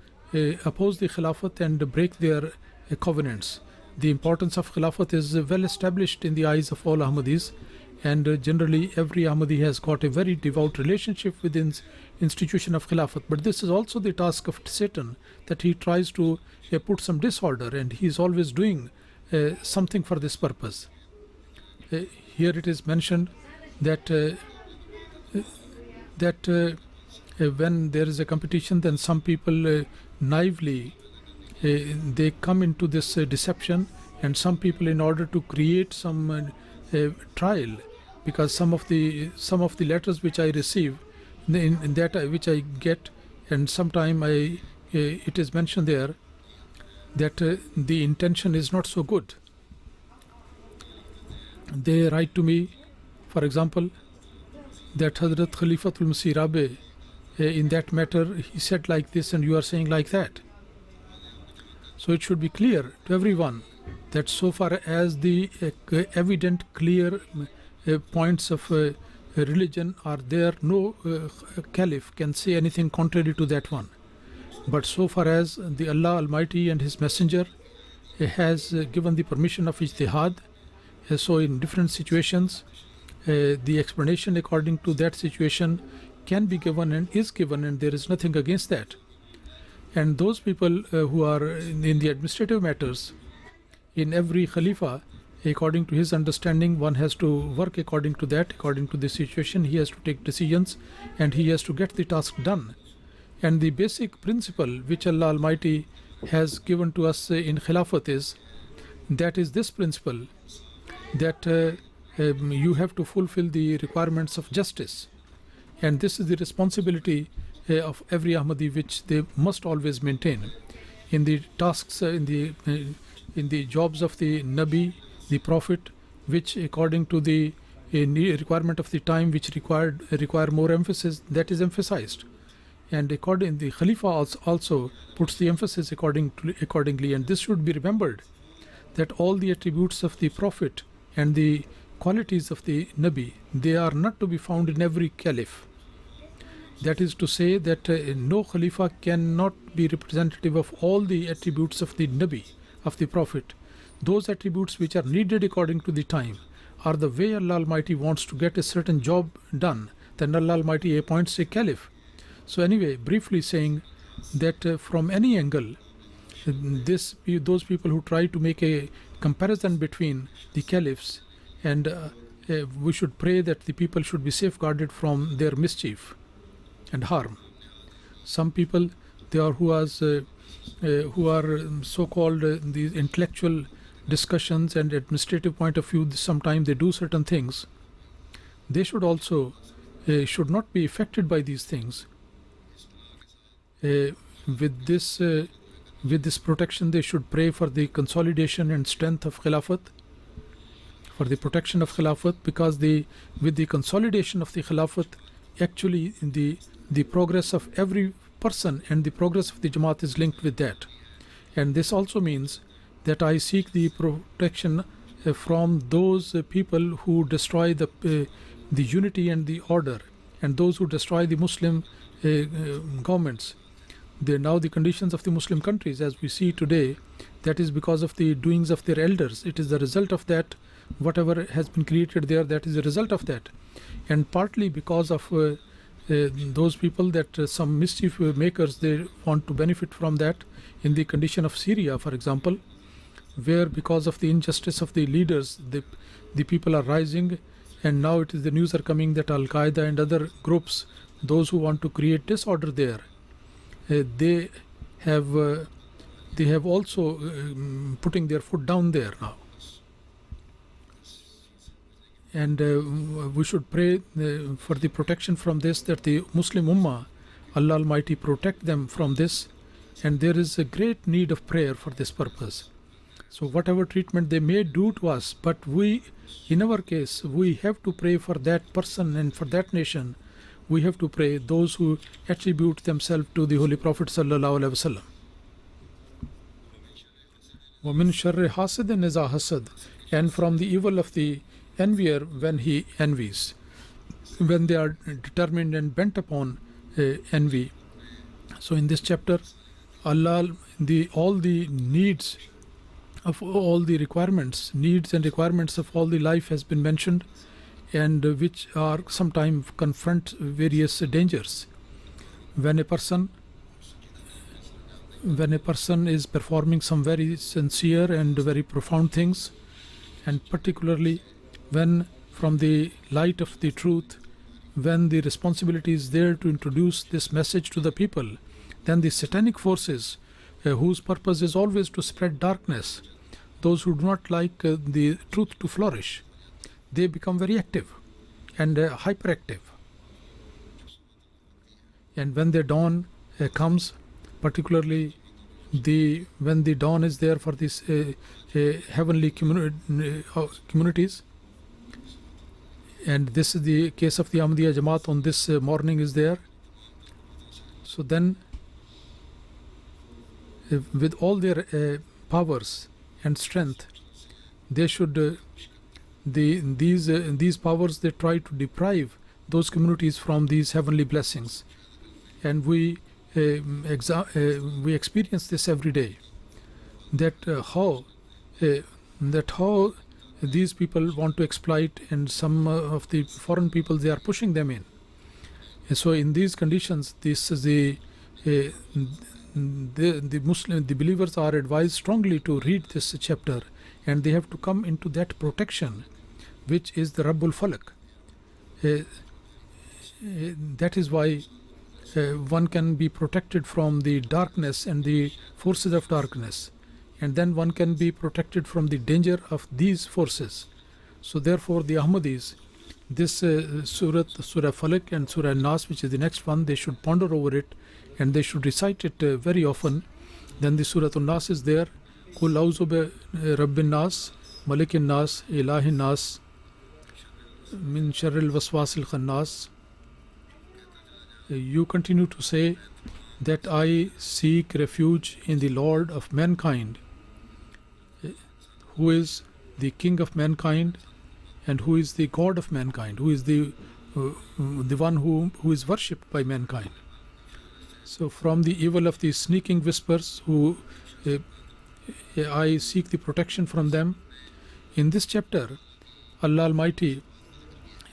oppose the Khilafat and break their covenants. The importance of Khilafat is well established in the eyes of all Ahmadis, and generally every Ahmadi has got a very devout relationship with the institution of Khilafat. But this is also the task of Satan, that he tries to put some disorder, and he is always doing something for this purpose. Here it is mentioned that when there is a competition, then some people naively they come into this deception, and some people, in order to create some trial, because some of the letters which I receive, in that which I get, and sometime it is mentioned there that the intention is not so good. They write to me, for example, that Hazrat Khalifa Masih Rabe, in that matter he said like this, and you are saying like that. So it should be clear to everyone that so far as the evident, clear points of religion are there, no caliph can say anything contrary to that one. But so far as the Allah Almighty and His Messenger has given the permission of ijtihad, so in different situations the explanation according to that situation can be given and is given, and there is nothing against that. And those people who are in the administrative matters, in every Khalifa, according to his understanding, one has to work according to that, according to the situation. He has to take decisions, and he has to get the task done. And the basic principle which Allah Almighty has given to us in Khilafat is this principle, that you have to fulfill the requirements of justice. And this is the responsibility of every Ahmadi, which they must always maintain in the tasks, in the in the jobs of the Nabi, the Prophet, which according to the requirement of the time, which require more emphasis, that is emphasized. And according the Khalifa also puts the emphasis accordingly, and this should be remembered, that all the attributes of the Prophet and the qualities of the Nabi, they are not to be found in every caliph. That is to say that no Khalifa cannot be representative of all the attributes of the Nabi, of the Prophet. Those attributes which are needed according to the time are the way Allah Almighty wants to get a certain job done, then Allah Almighty appoints a caliph. So anyway, briefly saying that from any angle, those people who try to make a comparison between the caliphs, and we should pray that the people should be safeguarded from their mischief and harm. Some people, they are who are so-called these intellectual discussions and administrative point of view, sometimes they do certain things. They should also should not be affected by these things. With this protection, they should pray for the consolidation and strength of Khilafat, for the protection of Khilafat, because with the consolidation of the Khilafat, actually the progress of every person and the progress of the Jamaat is linked with that. And this also means that I seek the protection from those people who destroy the unity and the order, and those who destroy the Muslim governments. Now the conditions of the Muslim countries, as we see today, that is because of the doings of their elders. It is the result of that. Whatever has been created there, that is the result of that. And partly because of those people, that some mischief makers, they want to benefit from that. In the condition of Syria, for example, where because of the injustice of the leaders, the people are rising, and now it is the news are coming that Al-Qaeda and other groups, those who want to create disorder there, they have also putting their foot down there now. And we should pray for the protection from this, that the Muslim Ummah, Allah Almighty protect them from this, and there is a great need of prayer for this purpose. So whatever treatment they may do to us, but we, in our case, we have to pray for that person and for that nation. We have to pray those who attribute themselves to the Holy Prophet sallallahu alaihi wasallam. وَمِن شَرِّ حَاسِدٍ إِذَا حَسَدَ, and from the evil of the envier when he envies, when they are determined and bent upon envy. So in this chapter, Allah, all the needs of all the requirements, needs and requirements of all the life has been mentioned, and which are sometimes confront various dangers. When a person is performing some very sincere and very profound things, and particularly when from the light of the truth, when the responsibility is there to introduce this message to the people, then the satanic forces, whose purpose is always to spread darkness, those who do not like the truth to flourish, they become very active and hyperactive. And when the dawn comes, particularly when the dawn is there for these heavenly communities, and this is the case of the Ahmadiyya Jamaat on this morning is there. So then, with all their powers and strength, they should these powers, they try to deprive those communities from these heavenly blessings, and we experience this every day. That how these people want to exploit, and some of the foreign people, they are pushing them in. And so in these conditions, this is the believers are advised strongly to read this chapter, and they have to come into that protection, which is the Rabbul Falak. That is why one can be protected from the darkness and the forces of darkness, and then one can be protected from the danger of these forces. So therefore the Ahmadis, this Surah Falak and Surah Nas, which is the next one, they should ponder over it, and they should recite it very often. Then the Surah Nas is there, Qul auzu bi rabbin nas, malikin nas, ilahin nas, min sharril waswasil khannas. You continue to say that I seek refuge in the Lord of mankind, who is the King of mankind and who is the God of mankind, who is the one who is worshipped by mankind. So from the evil of the sneaking whispers, who I seek the protection from them. In this chapter, Allah Almighty,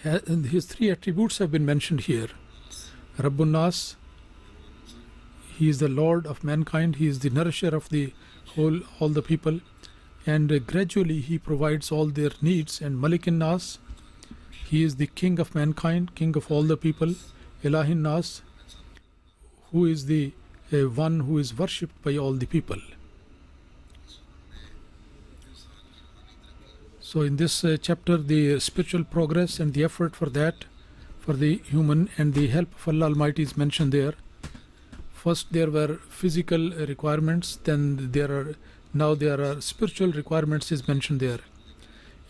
His three attributes have been mentioned here. Rabbun Nas, He is the Lord of mankind, He is the nourisher of the all the people, and gradually He provides all their needs. And Malikin Nas, He is the King of mankind, King of all the people. Ilahin Nas, who is the one who is worshipped by all the people. So in this chapter, the spiritual progress and the effort for that, for the human, and the help of Allah Almighty is mentioned there. First there were physical requirements, then there are spiritual requirements is mentioned there.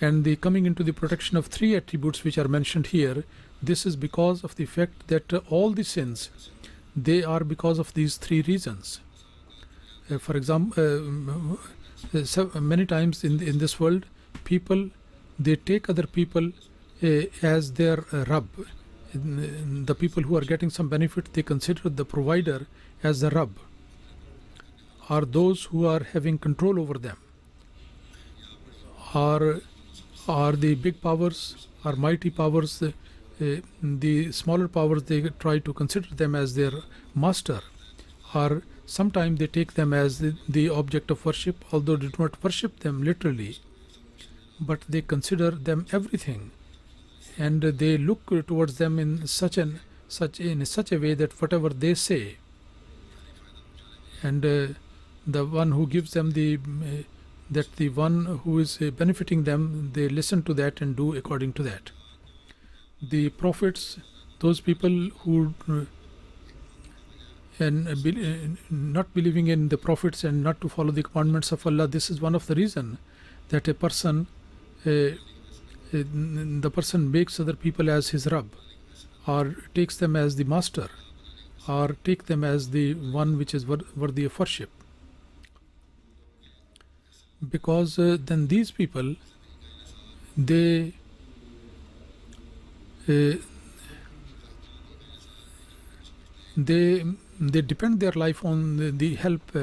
And the coming into the protection of three attributes which are mentioned here, this is because of the fact that all the sins, they are because of these three reasons. For example, so many times in this world, people, they take other people as their Rabb. The people who are getting some benefit, they consider the provider as the Rabb, or those who are having control over them, are the big powers, are mighty powers. The smaller powers, they try to consider them as their master, or sometimes they take them as the object of worship, although they do not worship them literally, but they consider them everything, and they look towards them in such a way that whatever they say, and the one who gives them the one who is benefiting them, they listen to that and do according to that. The prophets, those people who not believing in the prophets and not to follow the commandments of Allah, this is one of the reason that a person, the person makes other people as his Rabb, or takes them as the master, or take them as the one which is worthy of worship. Because then these people, they depend their life on the help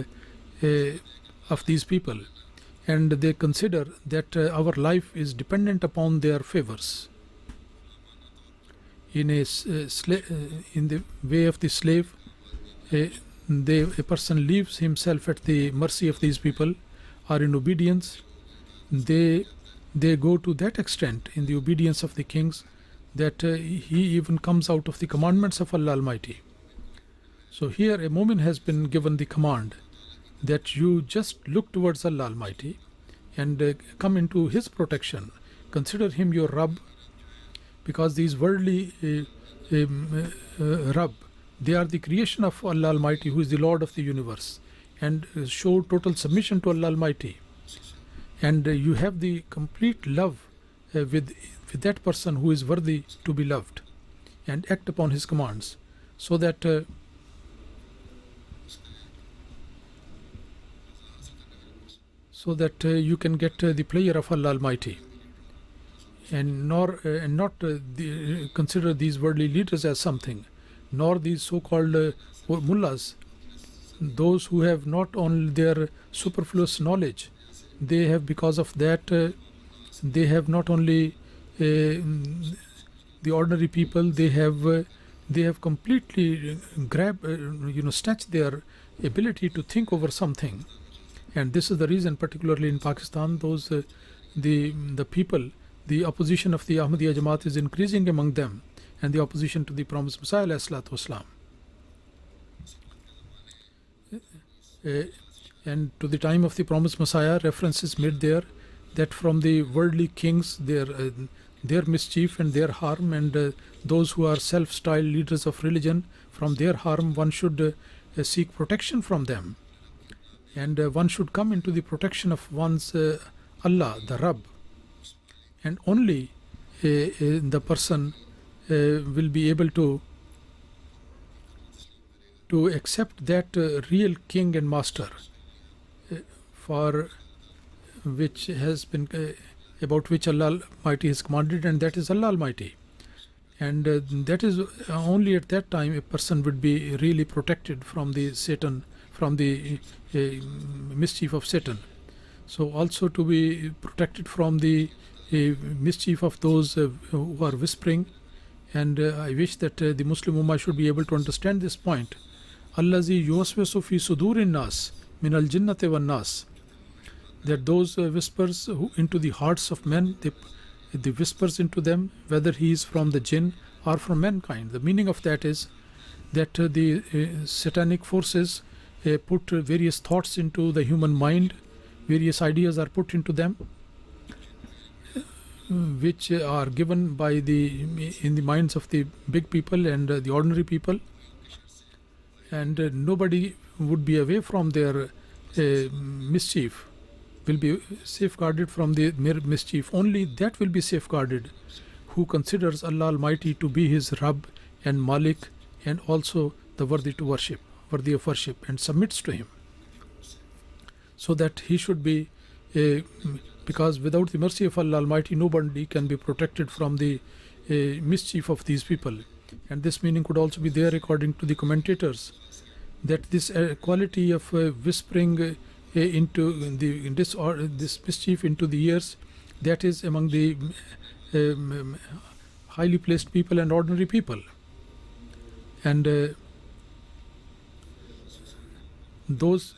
of these people, and they consider that our life is dependent upon their favors. In the way of the slave, a person leaves himself at the mercy of these people, or in obedience, they go to that extent in the obedience of the kings that he even comes out of the commandments of Allah Almighty. So here a mu'min has been given the command that you just look towards Allah Almighty and come into His protection. Consider Him your Rabb, because these worldly Rabb, they are the creation of Allah Almighty, who is the Lord of the universe, and show total submission to Allah Almighty. And you have the complete love with that person who is worthy to be loved, and act upon his commands, so that you can get the pleasure of Allah Almighty, and not consider these worldly leaders as something, nor these so-called mullahs, those who have not only their superfluous knowledge, they have, because of that, they have not only the ordinary people, they have completely snatched their ability to think over something. And this is the reason, particularly in Pakistan, those the people, the opposition of the Ahmadiyya Jamaat is increasing among them, and the opposition to the promised Messiah ﷺ. And to the time of the promised Messiah, reference is made there that from the worldly kings, their mischief and their harm, and those who are self-styled leaders of religion, from their harm one should seek protection from them. and one should come into the protection of one's Allah, the Rabb, and only the person will be able to accept that real king and master for which has been about which Allah Almighty has commanded, and that is Allah Almighty. And that is only at that time a person would be really protected from the Satan, from the mischief of Satan. So also to be protected from the mischief of those who are whispering. And I wish that the Muslim Ummah should be able to understand this point. Allazi yuwaswisu fi sudurin nas min al jinnati wan nas, that those whispers into the hearts of men, the whispers into them, whether he is from the jinn or from mankind. The meaning of that is that the satanic forces put various thoughts into the human mind, various ideas are put into them, which are given by in the minds of the big people and the ordinary people, and nobody would be away from their mischief, will be safeguarded from the mere mischief. Only that will be safeguarded who considers Allah Almighty to be his Rabb and Malik, and also the worthy of worship, and submits to him, so that he should be because without the mercy of Allah Almighty nobody can be protected from the mischief of these people. And this meaning could also be there according to the commentators, that this quality of whispering into this mischief into the ears, that is among the highly placed people and ordinary people. And those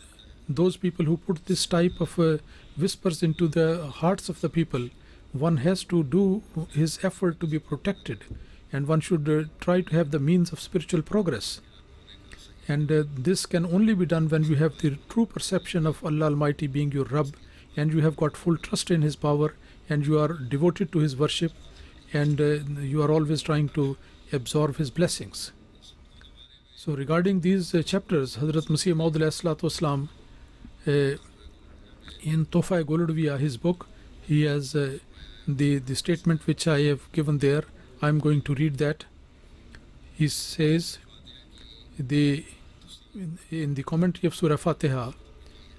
people who put this type of whispers into the hearts of the people, one has to do his effort to be protected, and one should try to have the means of spiritual progress. And this can only be done when you have the true perception of Allah Almighty being your Rabb, and you have got full trust in his power, and you are devoted to his worship, and you are always trying to absorb his blessings. So regarding these chapters, Hazrat Masih Maud Wasalam, in Tofa Golodviya, his book, he has the statement which I have given there. I am going to read that. He says, in the commentary of Surah Fatiha,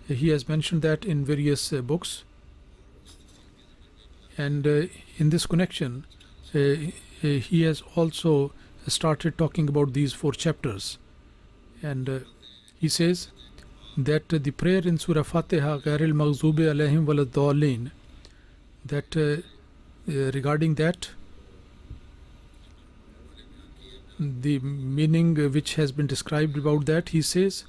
he has mentioned that in various books, and in this connection he has also started talking about these 4 chapters, and he says that the prayer in Surah Fatiha, Ghairil Maghzubi Alayhim Walad Dallin, that regarding that, the meaning which has been described about that, he says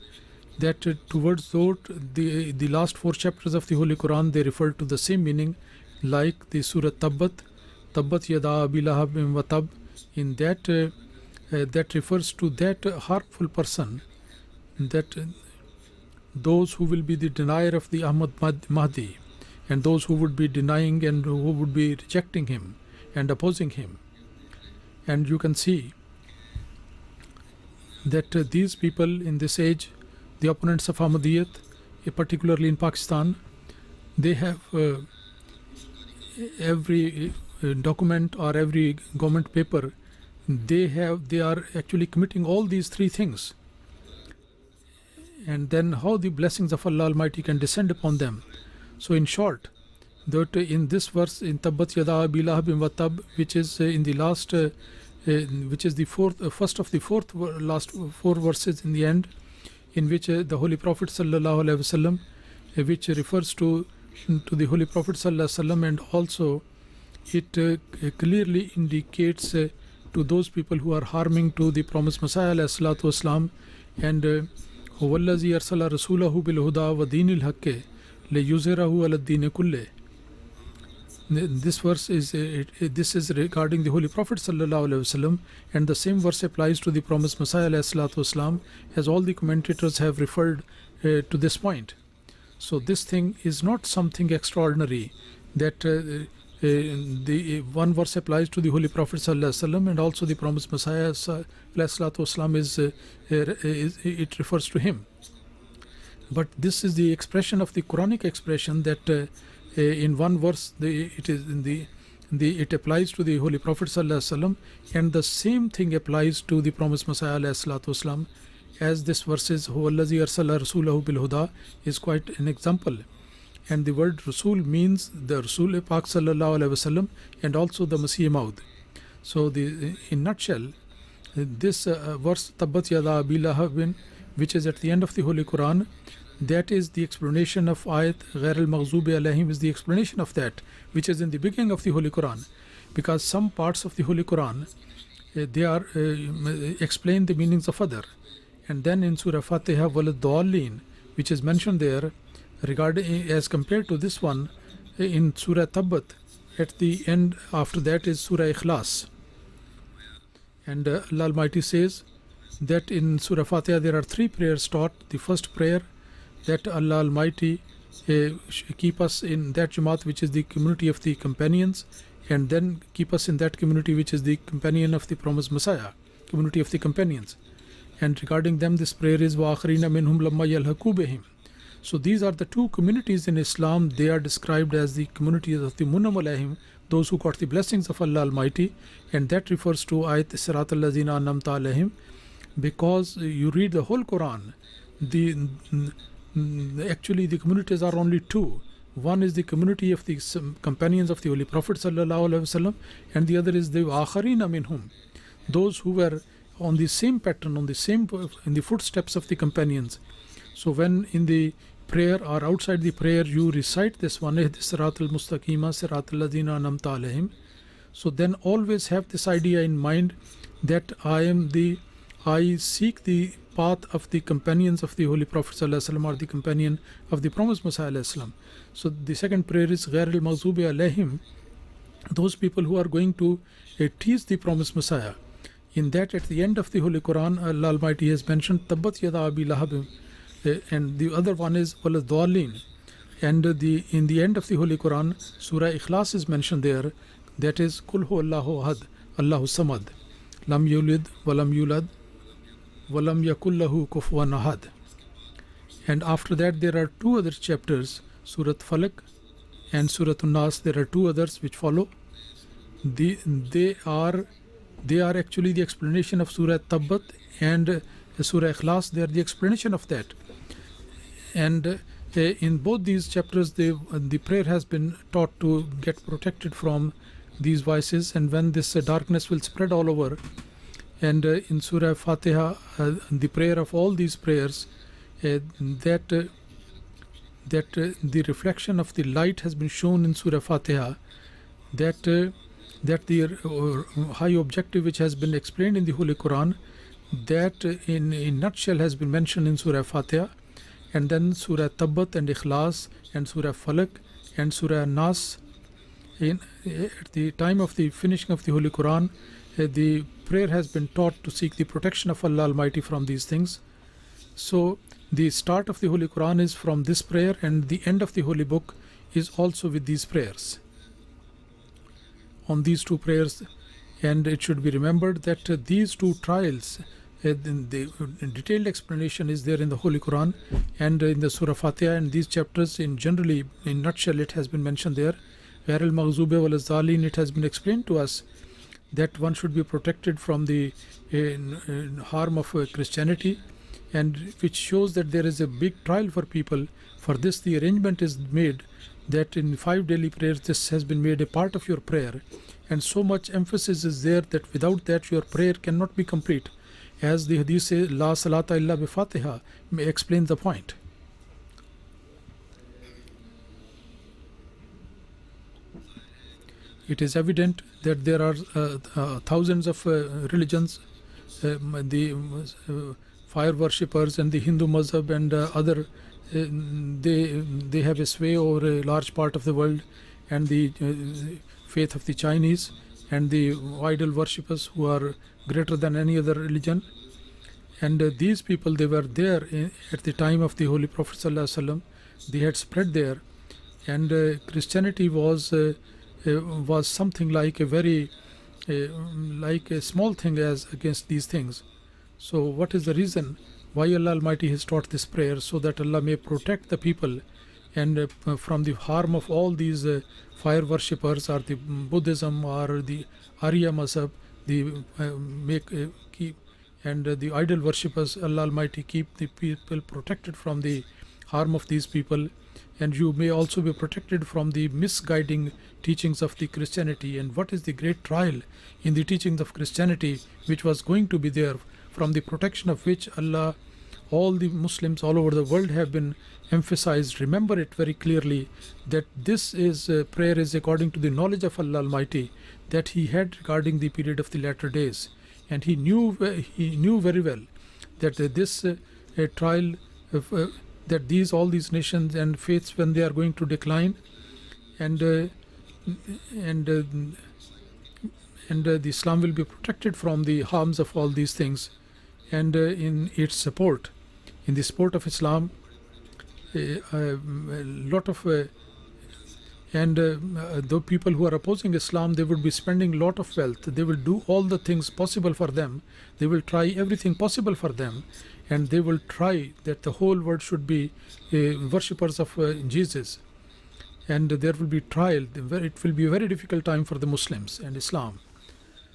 that towards the last 4 chapters of the Holy Quran, they refer to the same meaning, like the Surah Tabbat Yada Abi Lahab wa Tab. In that refers to that harmful person, that those who will be the denier of the Ahmad Mahdi, and those who would be denying and who would be rejecting him and opposing him. And you can see that these people in this age, the opponents of Ahmadiyyat, particularly in Pakistan, they have every document or every government paper, they are actually committing all these 3 things. And then how the blessings of Allah Almighty can descend upon them. So in short, that in this verse, in Tabbat Yada Abi Lahab wa Tab, which is in the last which is the first of the last 4 verses in the end, in which the Holy Prophet Sallallahu Alaihi Wasallam, which refers to the Holy Prophet Sallallahu Alaihi Wasallam, and also it clearly indicates to those people who are harming to the promised Messiah Alaihi Salatu Wasalam, and Huwallazi arsala rasulahu bil huda wa dinil haqqi liyuzhirahu ala ad-din kulli. This verse is this is regarding the Holy Prophet Sallallahu Alaihi Wasallam, and the same verse applies to the promised Messiah Alaihi Salatu Wasalam, as all the commentators have referred to this point. So this thing is not something extraordinary, that the one verse applies to the Holy Prophet Sallallahu Alaihi Wasallam, and also the promised Messiah Alaihi Salatu Wasalam it refers to him. But this is the expression of the Quranic expression that in one verse it applies to the Holy Prophet ﷺ, and the same thing applies to the promised Messiah ﷺ, as this verse is Huwallazi arsala rasulahu bil huda is quite an example. And the word Rasul means the Rasul Pak sallallahu alaihi wasallam and also the Masih Maud. So in nutshell, this verse Tabbat yada abi lahabin, which is at the end of the Holy Quran, that is the explanation of ayat Ghair al-Maghzubi alayhim, is the explanation of that, which is in the beginning of the Holy Quran. Because some parts of the Holy Quran, they are explain the meanings of other. And then in Surah Fatiha, Walad Dallin, which is mentioned there, regarding as compared to this one in Surah Tabbat, at the end after that is Surah Ikhlas. And Allah Almighty says that in Surah Fatiha there are 3 prayers taught. The first prayer, that Allah Almighty keep us in that Jamaat which is the community of the companions, and then keep us in that community which is the companion of the promised Messiah, community of the companions. And regarding them this prayer is وَآخَرِينَ مِنْهُمْ لَمَّا يَلْحَقُوا بِهِمْ. So these are the 2 communities in Islam. They are described as the communities of the Munam alayhim, those who got the blessings of Allah Almighty, and that refers to ayat Sirat al-Lazina anamta alayhim, because you read the whole Quran, actually the communities are only 2. One is the community of the companions of the Holy Prophet sallallahu alaihi wasallam, and the other is the akharina minhum, those who were on the same pattern, in the footsteps of the companions. So when in the prayer or outside the prayer you recite this one, Sirat al-Mustaqima Sirat al-Ladina anamta alayhim, so then always have this idea in mind that I seek the path of the companions of the Holy Prophet ﷺ, or the companion of the promised Messiah ﷺ. So the second prayer is Ghair al-Maghzubi alayhim, those people who are going to teach the promised Messiah. In that, at the end of the Holy Quran, Allah Almighty has mentioned Tabbat yada abi lahabim, and the other one is Walad Dallin. And in the end of the Holy Quran, Surah Ikhlas is mentioned there, that is Kul hu Allahu ahad, Allahu samad, lam yulid walam yulad walam yakul lahu kufuwan ahad. And after that there are 2 other chapters, Surah Falak and Surah An-Nas. There are 2 others which follow. They are actually the explanation of Surah Tabbat and Surah Ikhlas. They are the explanation of that. And in both these chapters the prayer has been taught to get protected from these vices, and when this darkness will spread all over. And in Surah Fatiha, the prayer of all these prayers, that the reflection of the light has been shown in Surah Fatiha, that the high objective which has been explained in the Holy Quran, that in nutshell has been mentioned in Surah Fatiha, and then Surah Tabbat and Ikhlas and Surah Falak and Surah Nas. At the time of the finishing of the Holy Quran, the prayer has been taught to seek the protection of Allah Almighty from these things. So the start of the Holy Quran is from this prayer, and the end of the Holy Book is also with these prayers, on these 2 prayers. And it should be remembered that these 2 trials, the detailed explanation is there in the Holy Quran and in the Surah Fatiha, and these chapters in nutshell it has been mentioned there. Ghair al-Maghzubi wal Dallin, it has been explained to us that one should be protected from the harm of Christianity, and which shows that there is a big trial for people. For this the arrangement is made that in 5 daily prayers this has been made a part of your prayer, and so much emphasis is there that without that your prayer cannot be complete. As the hadith says, La salata illa bi Fatiha, may explain the point. It is evident that there are thousands of religions, the fire worshippers and the Hindu Mazhab and other, they have a sway over a large part of the world, and the faith of the Chinese and the idol worshippers who are greater than any other religion. And these people, they were there at the time of the Holy Prophet ﷺ. They had spread there, and Christianity was something like a very like a small thing as against these things. So what is the reason why Allah Almighty has taught this prayer, so that Allah may protect the people and from the harm of all these fire worshippers, or the Buddhism, or the Arya Mazhab, the keep and the idol worshippers. Allah Almighty keep the people protected from the harm of these people, and you may also be protected from the misguiding teachings of the Christianity. And what is the great trial in the teachings of Christianity which was going to be there, from the protection of which Allah, all the Muslims all over the world have been emphasized. Remember it very clearly, that this is prayer is according to the knowledge of Allah Almighty that He had regarding the period of the latter days, and He knew very well that this trial that all these nations and faiths, when they are going to decline, and the Islam will be protected from the harms of all these things. And in its support, in the support of Islam, a lot of the people who are opposing Islam, they would be spending a lot of wealth. They will do all the things possible for them. They will try everything possible for them, and they will try that the whole world should be worshippers of Jesus. And there will be trial. It will be a very difficult time for the Muslims and Islam.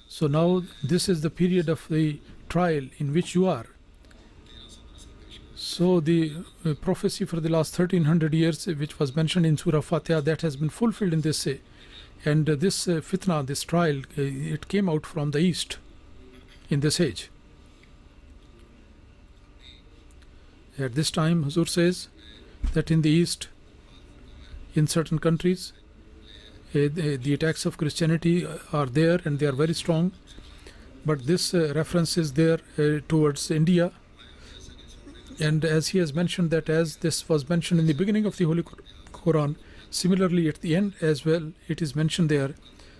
So now this is the period of the trial in which you are. So the prophecy for the last 1300 years, which was mentioned in Surah Fatiha, that has been fulfilled in this. And this fitna, this trial, it came out from the east in this age. At this time, Huzur says that in the east, in certain countries, the attacks of Christianity are there, and they are very strong. But this reference is there towards India. And as he has mentioned, that as this was mentioned in the beginning of the Holy Quran, similarly at the end as well, it is mentioned there,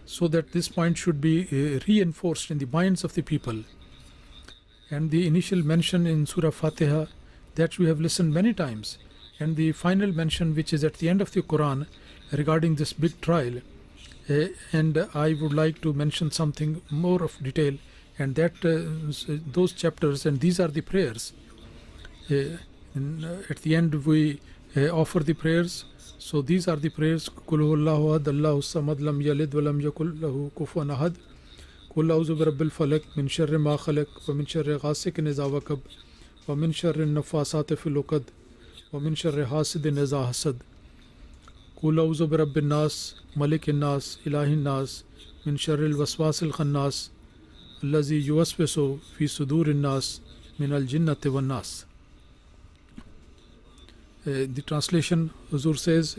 so that this point should be reinforced in the minds of the people. And the initial mention in Surah Fatiha, that we have listened many times, and the final mention, which is at the end of the Quran, regarding this big trial, and I would like to mention something more of detail, and that those chapters, and these are the prayers. At the end we offer the prayers. So these are the prayers: Qul huwallahu ahad, Allahu samad, lam yalid wa lam yakul lahu kufuwan ahad. Qul a'udhu birabbil falaq, min sharri ma khalaq, wa min sharri ghasiqin idha waqab, wa min sharri an-naffasati fil 'uqad, wa min sharri hasidin idha hasad. Qul a'udhu birabbin nas, malikin nas, ilahin nas, min sharri al-waswasil khannas, allazi yuwaswisu fi sudurin nas, min al-jinnati wan nas. The translation, Huzur says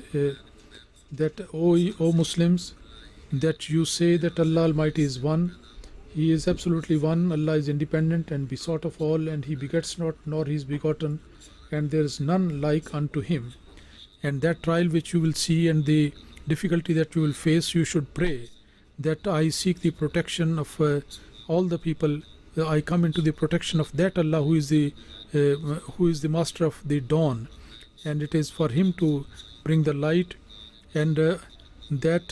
that, O Muslims, that you say that Allah Almighty is one. He is absolutely one. Allah is independent and besought of all, and He begets not, nor He is begotten, and there is none like unto Him. And that trial which you will see, and the difficulty that you will face, you should pray that I seek the protection of all the people. I come into the protection of that Allah who is the master of the dawn, and it is for Him to bring the light. And that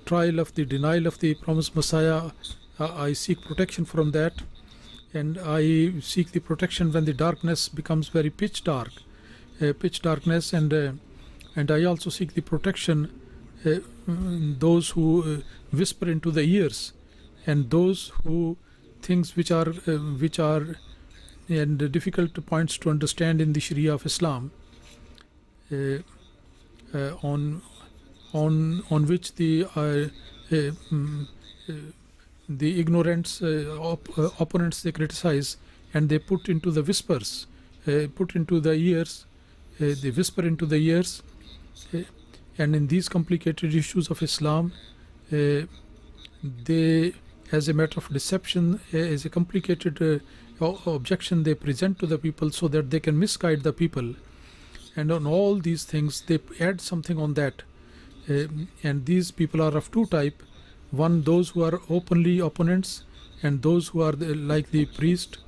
trial of the denial of the promised Messiah, I seek protection from that, and I seek the protection when the darkness becomes very pitch darkness, and I also seek the protection those who whisper into the ears, and those who things which are and difficult points to understand in the Sharia of Islam, on which the ignorance opponents they criticize, and they put into the whispers, put into the ears, they whisper into the ears, and in these complicated issues of Islam, they, as a matter of deception, as a complicated objection, they present to the people so that they can misguide the people. And on all these things, they add something on that. And these people are of two types. One, those who are openly opponents, and those who are like the priest,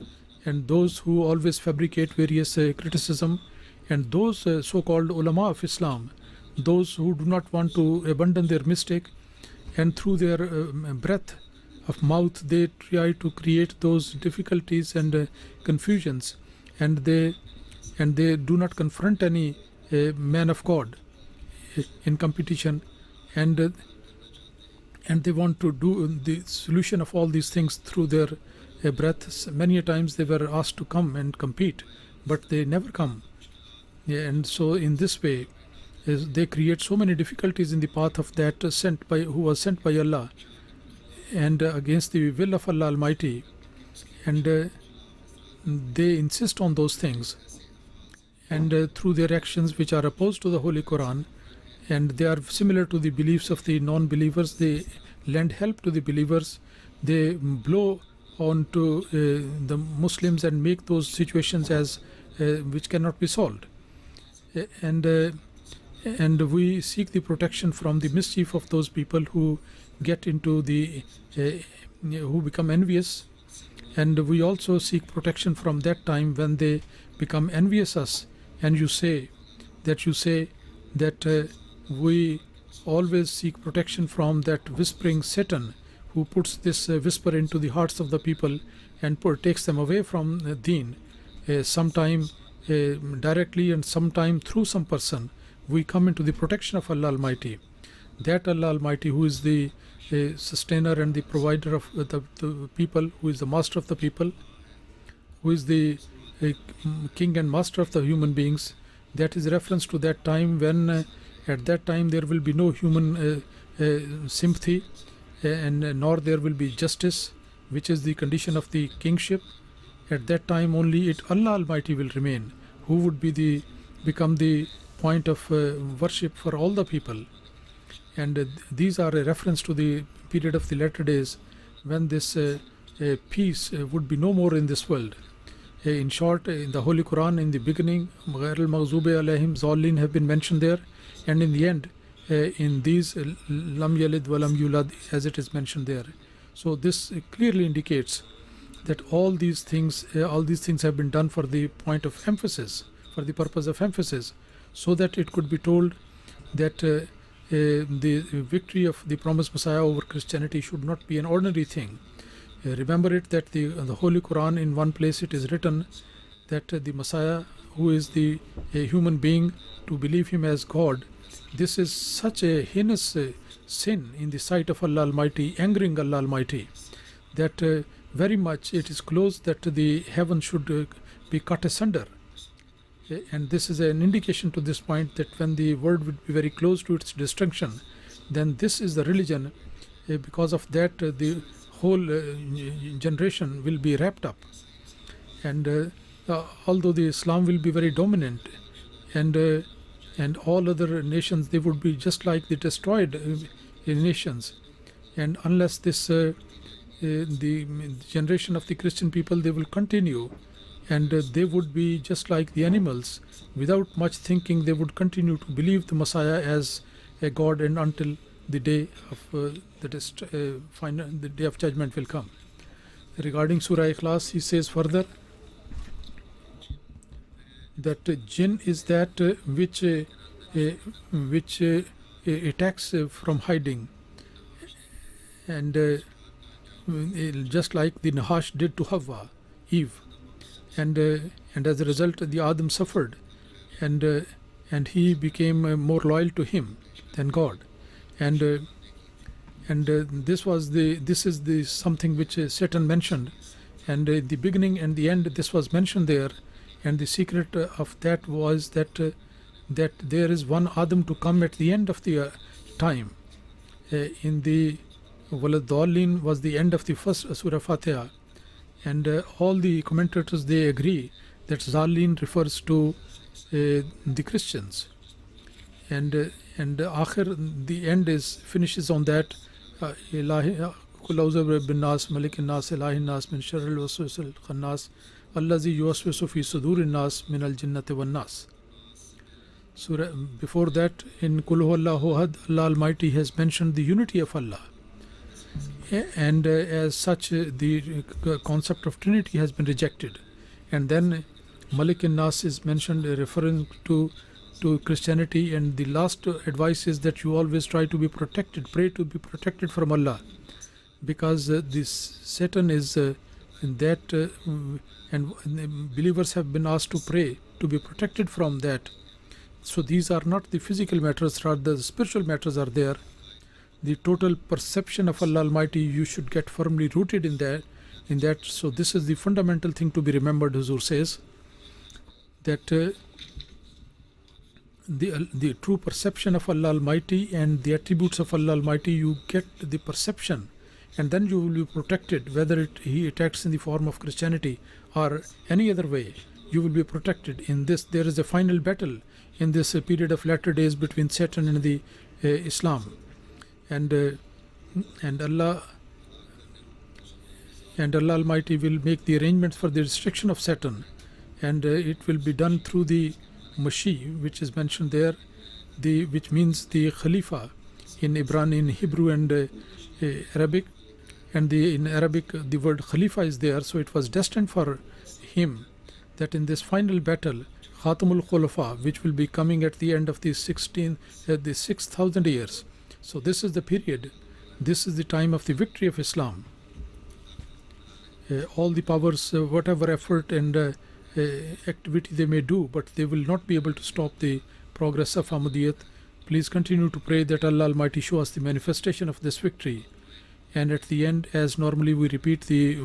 and those who always fabricate various criticism, and those so-called ulama of Islam, those who do not want to abandon their mistake, and through their breath of mouth they try to create those difficulties and confusions, and they do not confront any man of God in competition, and they want to do the solution of all these things through their breath. Many a times they were asked to come and compete, but they never come. Yeah, and so in this way, they create so many difficulties in the path of that who was sent by Allah, and against the will of Allah Almighty, and they insist on those things, and through their actions which are opposed to the Holy Quran, and they are similar to the beliefs of the non-believers. They lend help to the believers, they blow on to the Muslims and make those situations as which cannot be solved, and we seek the protection from the mischief of those people who get into the who become envious, and we also seek protection from that time when they become envious us, and you say that we always seek protection from that whispering Satan who puts this whisper into the hearts of the people and takes them away from deen, sometime directly and sometime through some person. We come into the protection of Allah Almighty, that Allah Almighty who is the sustainer and the provider of the people, who is the master of the people, who is the king and master of the human beings. That is reference to that time when at that time there will be no human sympathy, and nor there will be justice, which is the condition of the kingship. At that time only Allah Almighty will remain, who would be become the point of worship for all the people. And these are a reference to the period of the latter days, when this peace would be no more in this world. In short, in the Holy Quran, in the beginning, Ghair al-Maghzubi alayhim Zallin have been mentioned there, and in the end, in these Lam Yalid wa Lam Yulad, as it is mentioned there. So this clearly indicates that all these things have been done for the point of emphasis, for the purpose of emphasis, so that it could be told that the victory of the promised Messiah over Christianity should not be an ordinary thing. Remember it that the Holy Quran, in one place it is written that the Messiah, who is the human being, to believe him as God, this is such a heinous sin in the sight of Allah Almighty, angering Allah Almighty, that very much it is close that the heaven should be cut asunder. And this is an indication to this point that when the world would be very close to its destruction, then this is the religion. Because of that, the whole generation will be wrapped up. And although the Islam will be very dominant, and all other nations, they would be just like the destroyed nations. And unless this the generation of the Christian people, they will continue, and they would be just like the animals. Without much thinking, they would continue to believe the Messiah as a God, and until the day of the day of judgment will come. Regarding Surah Ikhlas, he says further that jinn is that which attacks from hiding, and just like the Nahash did to Hawa, Eve, and as a result the Adam suffered, and he became more loyal to him than God, and this is the something which Satan mentioned, and the beginning and the end, this was mentioned there. And the secret of that was that there is one Adam to come at the end of the time. In the Walad Dallin was the end of the first Surah Fatiha, and all the commentators, they agree that Zallin refers to the Christians, and Akhir, the end finishes on that. Ilahi Qul a'udhu bi rabbin nas, malikin nas, ilahin nas, min sharril waswasil khannas, allazi yuwaswisu fi sudurin nas min al jinnati wan nas. Surah before that, in Qul huwallahu ahad, Allah Almighty has mentioned the unity of Allah, and as such the concept of Trinity has been rejected. And then Malik in Nas is mentioned, referring to Christianity, and the last advice is that you always try to be protected, pray to be protected from Allah, because this Satan is that and believers have been asked to pray to be protected from that. So these are not the physical matters, rather the spiritual matters are there. The total perception of Allah Almighty, you should get firmly rooted in that. So this is the fundamental thing to be remembered. Huzur says that the true perception of Allah Almighty and the attributes of Allah Almighty, you get the perception, and then you will be protected. Whether he attacks in the form of Christianity or any other way, you will be protected. In this, there is a final battle in this period of latter days between Satan and the Islam, and Allah Almighty will make the arrangements for the destruction of Satan, and it will be done through the Mashiach, which is mentioned there, which means the Khalifa in Hebrew and Arabic, and in Arabic the word Khalifa is there. So it was destined for him that in this final battle, Khatamul Khulafa, which will be coming at the end of the 6,000 years. So this is the period, this is the time of the victory of Islam. All the powers, whatever effort and activity they may do, but they will not be able to stop the progress of Ahmadiyyat. Please continue to pray that Allah Almighty show us the manifestation of this victory. And at the end, as normally we repeat the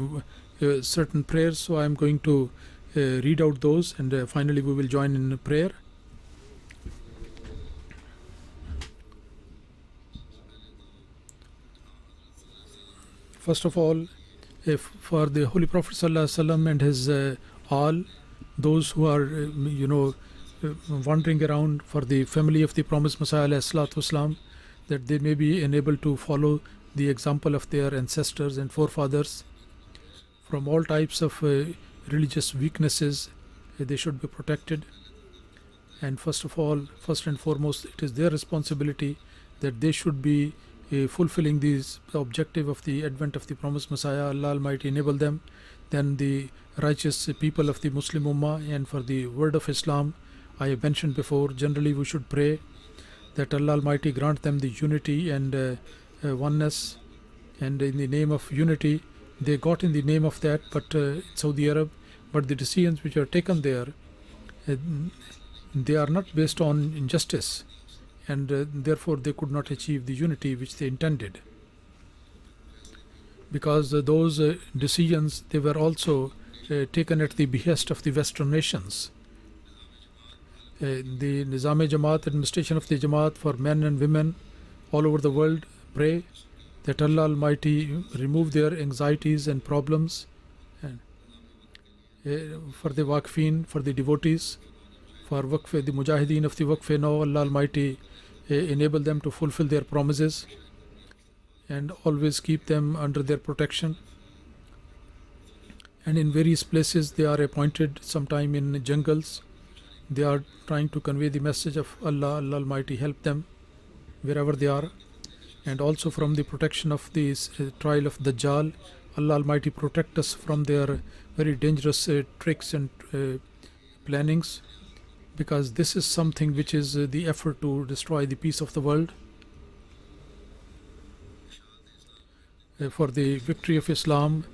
certain prayers, so I am going to read out those, and finally we will join in prayer. First of all, for the Holy Prophet ﷺ and his all those who are wandering around, for the family of the promised Messiah ﷺ, that they may be enabled to follow the example of their ancestors and forefathers from all types of religious weaknesses. They should be protected, and first and foremost, it is their responsibility that they should be fulfilling the objective of the advent of the promised Messiah. Allah Almighty enable them. Then the righteous people of the Muslim Ummah, and for the word of Islam, I have mentioned before, generally we should pray that Allah Almighty grant them the unity and oneness, and in the name of unity, they got in the name of that, but Saudi Arab, but the decisions which are taken there, they are not based on injustice, and therefore they could not achieve the unity which they intended, because those decisions, they were also taken at the behest of the Western nations. The Nizam-e-Jamaat, administration of the Jamaat for men and women all over the world, pray that Allah Almighty remove their anxieties and problems, and for the Waqfeen, for the devotees, for Waqf, the Mujahideen of the Waqf, now Allah Almighty enable them to fulfill their promises and always keep them under their protection. And in various places they are appointed, sometime in jungles, they are trying to convey the message of Allah. Allah Almighty help them wherever they are. And also from the protection of this trial of Dajjal, Allah Almighty protect us from their very dangerous tricks and plannings, because this is something which is the effort to destroy the peace of the world. For the victory of Islam,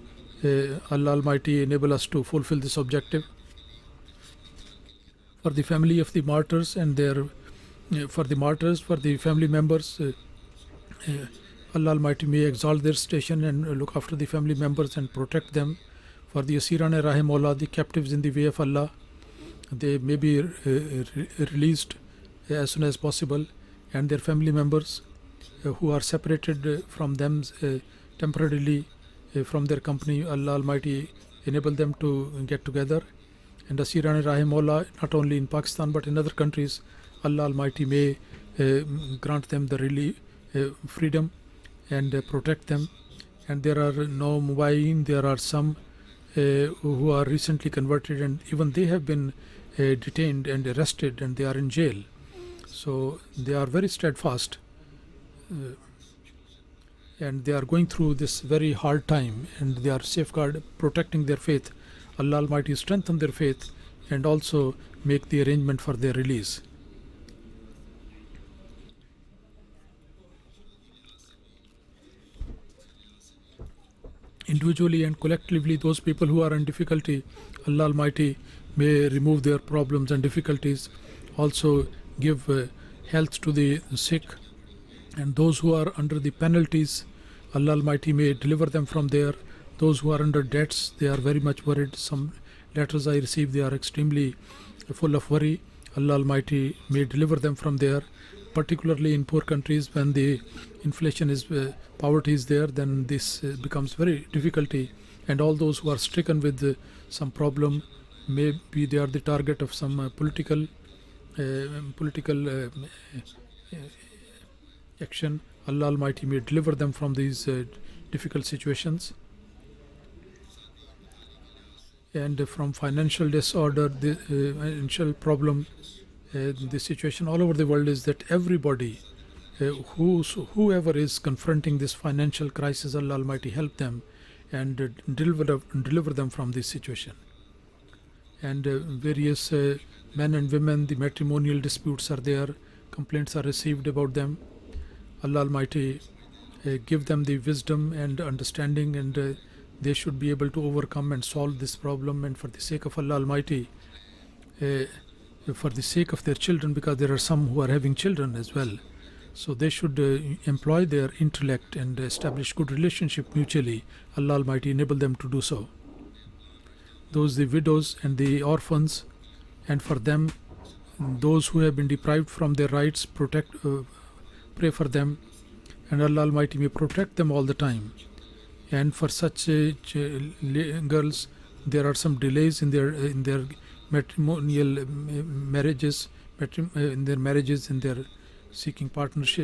Allah Almighty enable us to fulfill this objective. For the family of the martyrs and for the family members, Allah Almighty may exalt their station and look after the family members and protect them. For the Asiran Rahimullah, the captives in the way of Allah, they may be released as soon as possible, and their family members who are separated from them temporarily from their company, Allah Almighty enable them to get together. And Asiran Rahimullah, not only in Pakistan but in other countries, Allah Almighty may grant them the freedom and protect them. And there are no Mubayin, there are some who are recently converted, and even they have been detained and arrested, and they are in jail. So they are very steadfast, and they are going through this very hard time, and they are safeguard protecting their faith. Allah Almighty strengthen their faith and also make the arrangement for their release. individually and collectively, those people who are in difficulty, Allah Almighty may remove their problems and difficulties. Also give health to the sick, and those who are under the penalties, Allah Almighty may deliver them from there. Those who are under debts, they are very much worried. Some letters I received, they are extremely full of worry. Allah Almighty may deliver them from there. Particularly in poor countries, when the inflation is, poverty is there, then this becomes very difficulty. And all those who are stricken with some problem, maybe they are the target of some political action. Allah Almighty may deliver them from these difficult situations. And from financial disorder, the financial problem, the situation all over the world is that everybody, whoever is confronting this financial crisis, Allah Almighty help them and deliver them from this situation. And various men and women, the matrimonial disputes are there, complaints are received about them. Allah Almighty give them the wisdom and understanding, and they should be able to overcome and solve this problem. And for the sake of Allah Almighty, for the sake of their children, because there are some who are having children as well, so they should employ their intellect and establish good relationship mutually. Allah Almighty enable them to do so. Those the widows and the orphans, and for them, those who have been deprived from their rights, pray for them, and Allah Almighty may protect them all the time. And for such girls, there are some delays in their matrimonial marriages, in their seeking partners,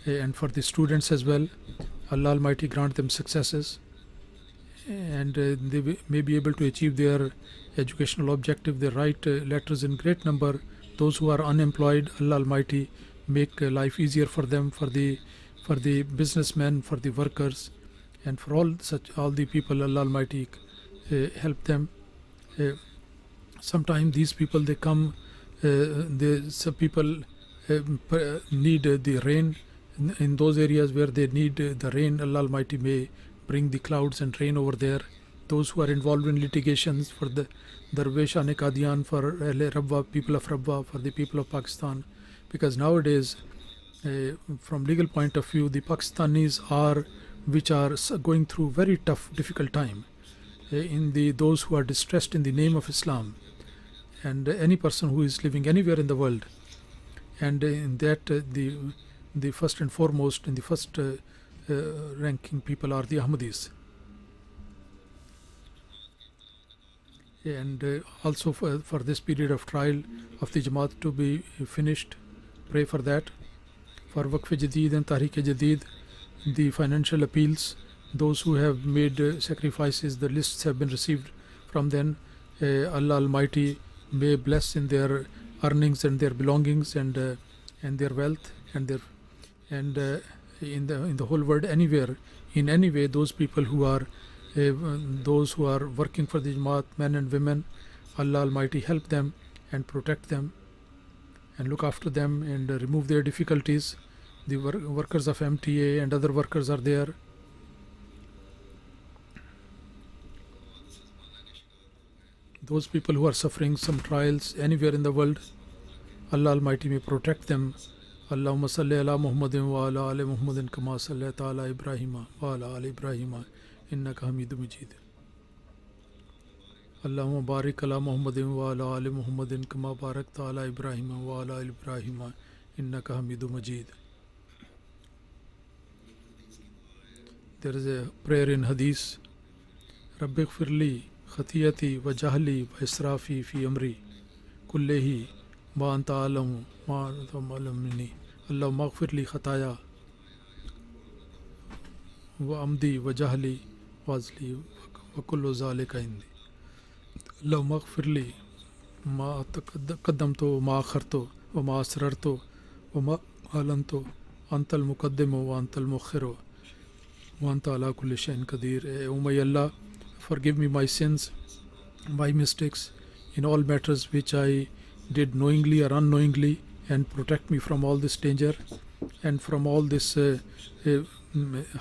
and for the students as well, Allah Almighty grant them successes, and they may be able to achieve their educational objective. They write letters in great number. Those who are unemployed, Allah Almighty make life easier for them, for the businessmen, for the workers, and for all the people. Allah Almighty help them. Sometimes these people, they come, some people need the rain. In those areas where they need the rain, Allah Almighty may bring the clouds and rain over there. Those who are involved in litigations for the Darwesh-e Qadian, for Rabwa, people of Rabwa, for the people of Pakistan, because nowadays, from legal point of view, the Pakistanis are going through very tough, difficult time. Those who are distressed in the name of Islam, and any person who is living anywhere in the world, and in that the first and foremost, in the first ranking people are the Ahmadis. And also for this period of trial of the Jamaat to be finished, pray for that. For Waqf Jadid and Tahrik Jadid, the financial appeals, those who have made sacrifices, the lists have been received from them. Allah Almighty may bless in their earnings and their belongings and their wealth and in the whole world, anywhere, in any way, those people who are working for the Jamaat, men and women, Allah Almighty help them and protect them and look after them and remove their difficulties. The workers of MTA and other workers are there. Those people who are suffering some trials anywhere in the world, Allah Almighty may protect them. Allahumma salli ala Muhammadin wa ala ali Muhammadin kama sallaita ala Ibrahim wa ala ali Ibrahim innaka Hamidum Majid. Allahumma barik ala Muhammadin wa ala ali Muhammadin kama barakta ala Ibrahim wa ala ali Ibrahim innaka Hamidum Majid. There is a prayer in Hadith, Rabbi Gfirli Khatiyati wa Jahli wa Israfi fi Amri Kullehi ma anta alamu ma anta minni. Allahumma Gfirli Khataya wa Amdi wa Jahli wa Azli wa kullu zalika indi. Allahumma Gfirli ma qaddamtu ma akhartu wa ma asrartu wa ma alantu antal muqaddimu wa antal muakhiru wa anta ala kulli shay'in qadir. O my Allah, forgive me my sins, my mistakes in all matters which I did knowingly or unknowingly, and protect me from all this danger and from all this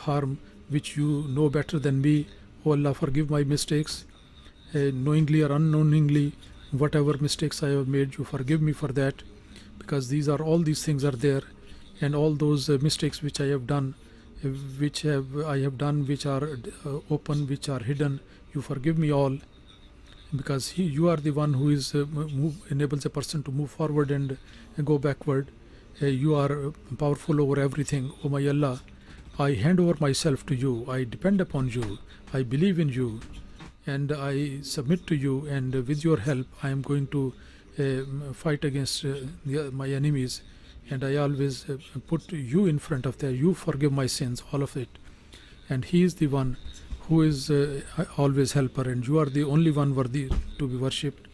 harm which you know better than me. O Allah, forgive my mistakes, knowingly or unknowingly, whatever mistakes I have made, you forgive me for that, because all these things are there, and all those mistakes which I have done, which are open, which are hidden, you forgive me all, because you are the one who is enables a person to move forward and go backward. You are powerful over everything. O my Allah, I hand over myself to you. I depend upon you. I believe in you, and I submit to you. And with your help, I am going to fight against my enemies. And I always put you in front of that. You forgive my sins, all of it. And He is the one who is always helper, and you are the only one worthy to be worshipped.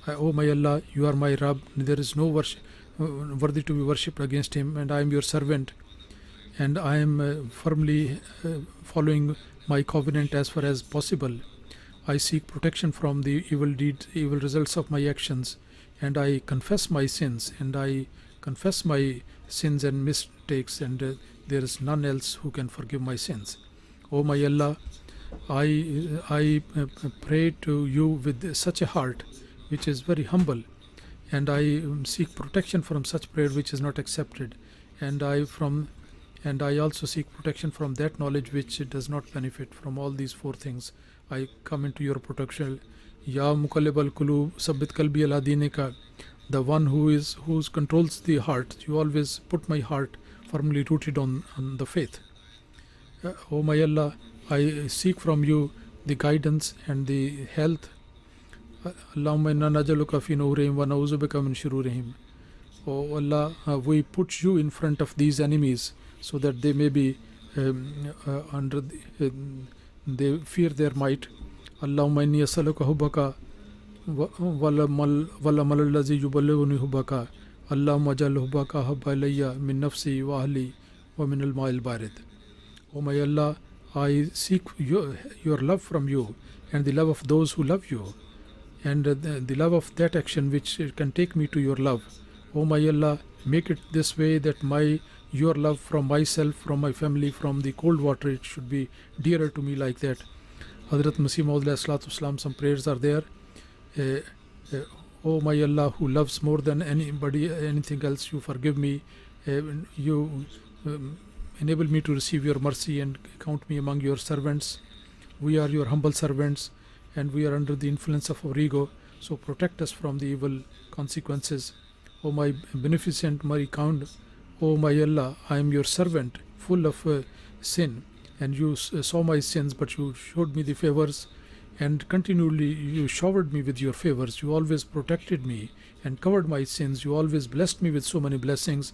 O my Allah, you are my Rabb. There is no worthy to be worshipped against Him, and I am your servant. And I am firmly following my covenant as far as possible. I seek protection from the evil deeds, evil results of my actions, and I confess my sins, and I confess my sins and mistakes, and there is none else who can forgive my sins. O my Allah, I pray to you with such a heart which is very humble, and I seek protection from such prayer which is not accepted, and I also seek protection from that knowledge which does not benefit. From all these four things, I come into your protection. Ya Muqallibal Qulub, Sabbit Qalbi ala Dinika, the one who controls the heart. You always put my heart firmly rooted on the faith. O my Allah, I seek from you the guidance and the health. Allahumma inna najaluka fi nurihim wa na'udhu bika min shururihim. O Allah, we put you in front of these enemies so that they may be they fear their might. Allahumma inni as'aluka hubbaka wala mal allazi yuballighuni hubbaka. Allahumma jal hubbaka habba ilayya min nafsi wa ahli wa min al-ma'il barid. O my Allah, I seek your love from you, and the love of those who love you, and the love of that action which can take me to your love. O my Allah, make it this way that your love from myself, from my family, from the cold water, it should be dearer to me like that. Hazrat Masih Maud Islam, some prayers are there. O my Allah, who loves more than anything else, you forgive me. You enable me to receive your mercy and count me among your servants. We are your humble servants, and we are under the influence of our ego, so protect us from the evil consequences. O my beneficent Marikand, O my Allah, I am your servant, full of sin, and you saw my sins, but you showed me the favors, and continually you showered me with your favors. You always protected me and covered my sins. You always blessed me with so many blessings.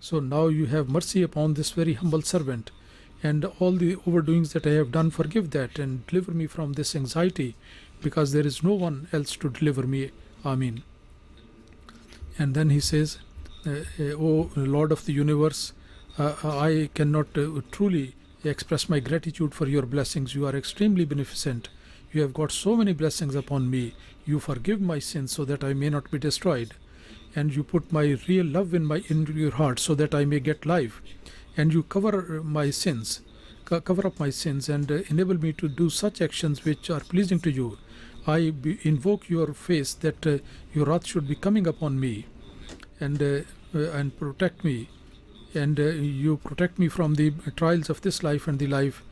So now you have mercy upon this very humble servant, and all the overdoings that I have done, forgive that and deliver me from this anxiety, because there is no one else to deliver me. Ameen. And then he says, O Lord of the universe, I cannot truly express my gratitude for your blessings. You are extremely beneficent. You have got so many blessings upon me. You forgive my sins so that I may not be destroyed, and you put my real love in your heart so that I may get life, and you cover my sins, cover up my sins, and enable me to do such actions which are pleasing to you. I invoke your face that your wrath should be coming upon me, and protect me, and you protect me from the trials of this life and the life,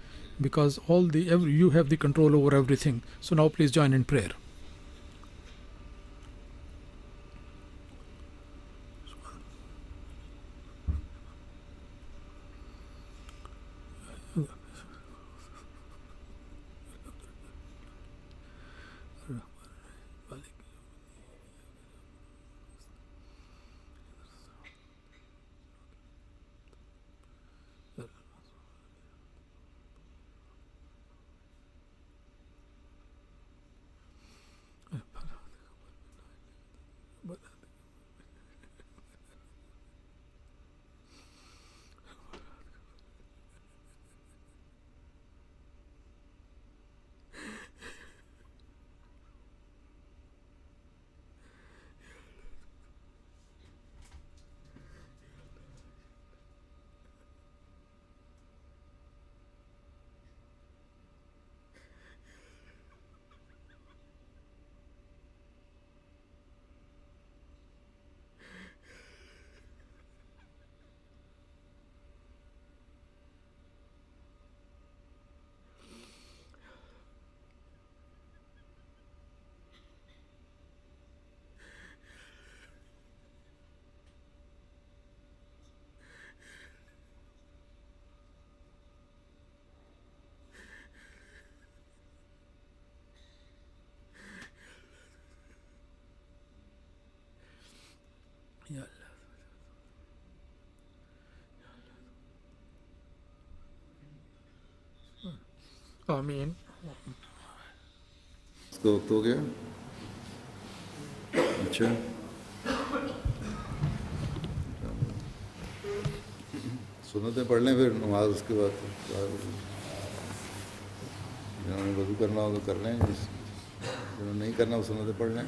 because you have the control over everything. So now please join in prayer. आमीन। इसका वक्त हो गया। अच्छा, सुन्नतें पढ़ लें फिर नमाज उसके बाद जिन्होंने वज़ू करना हो तो कर लें, जिन्होंने नहीं करना वो सुन्नतें पढ़ लें।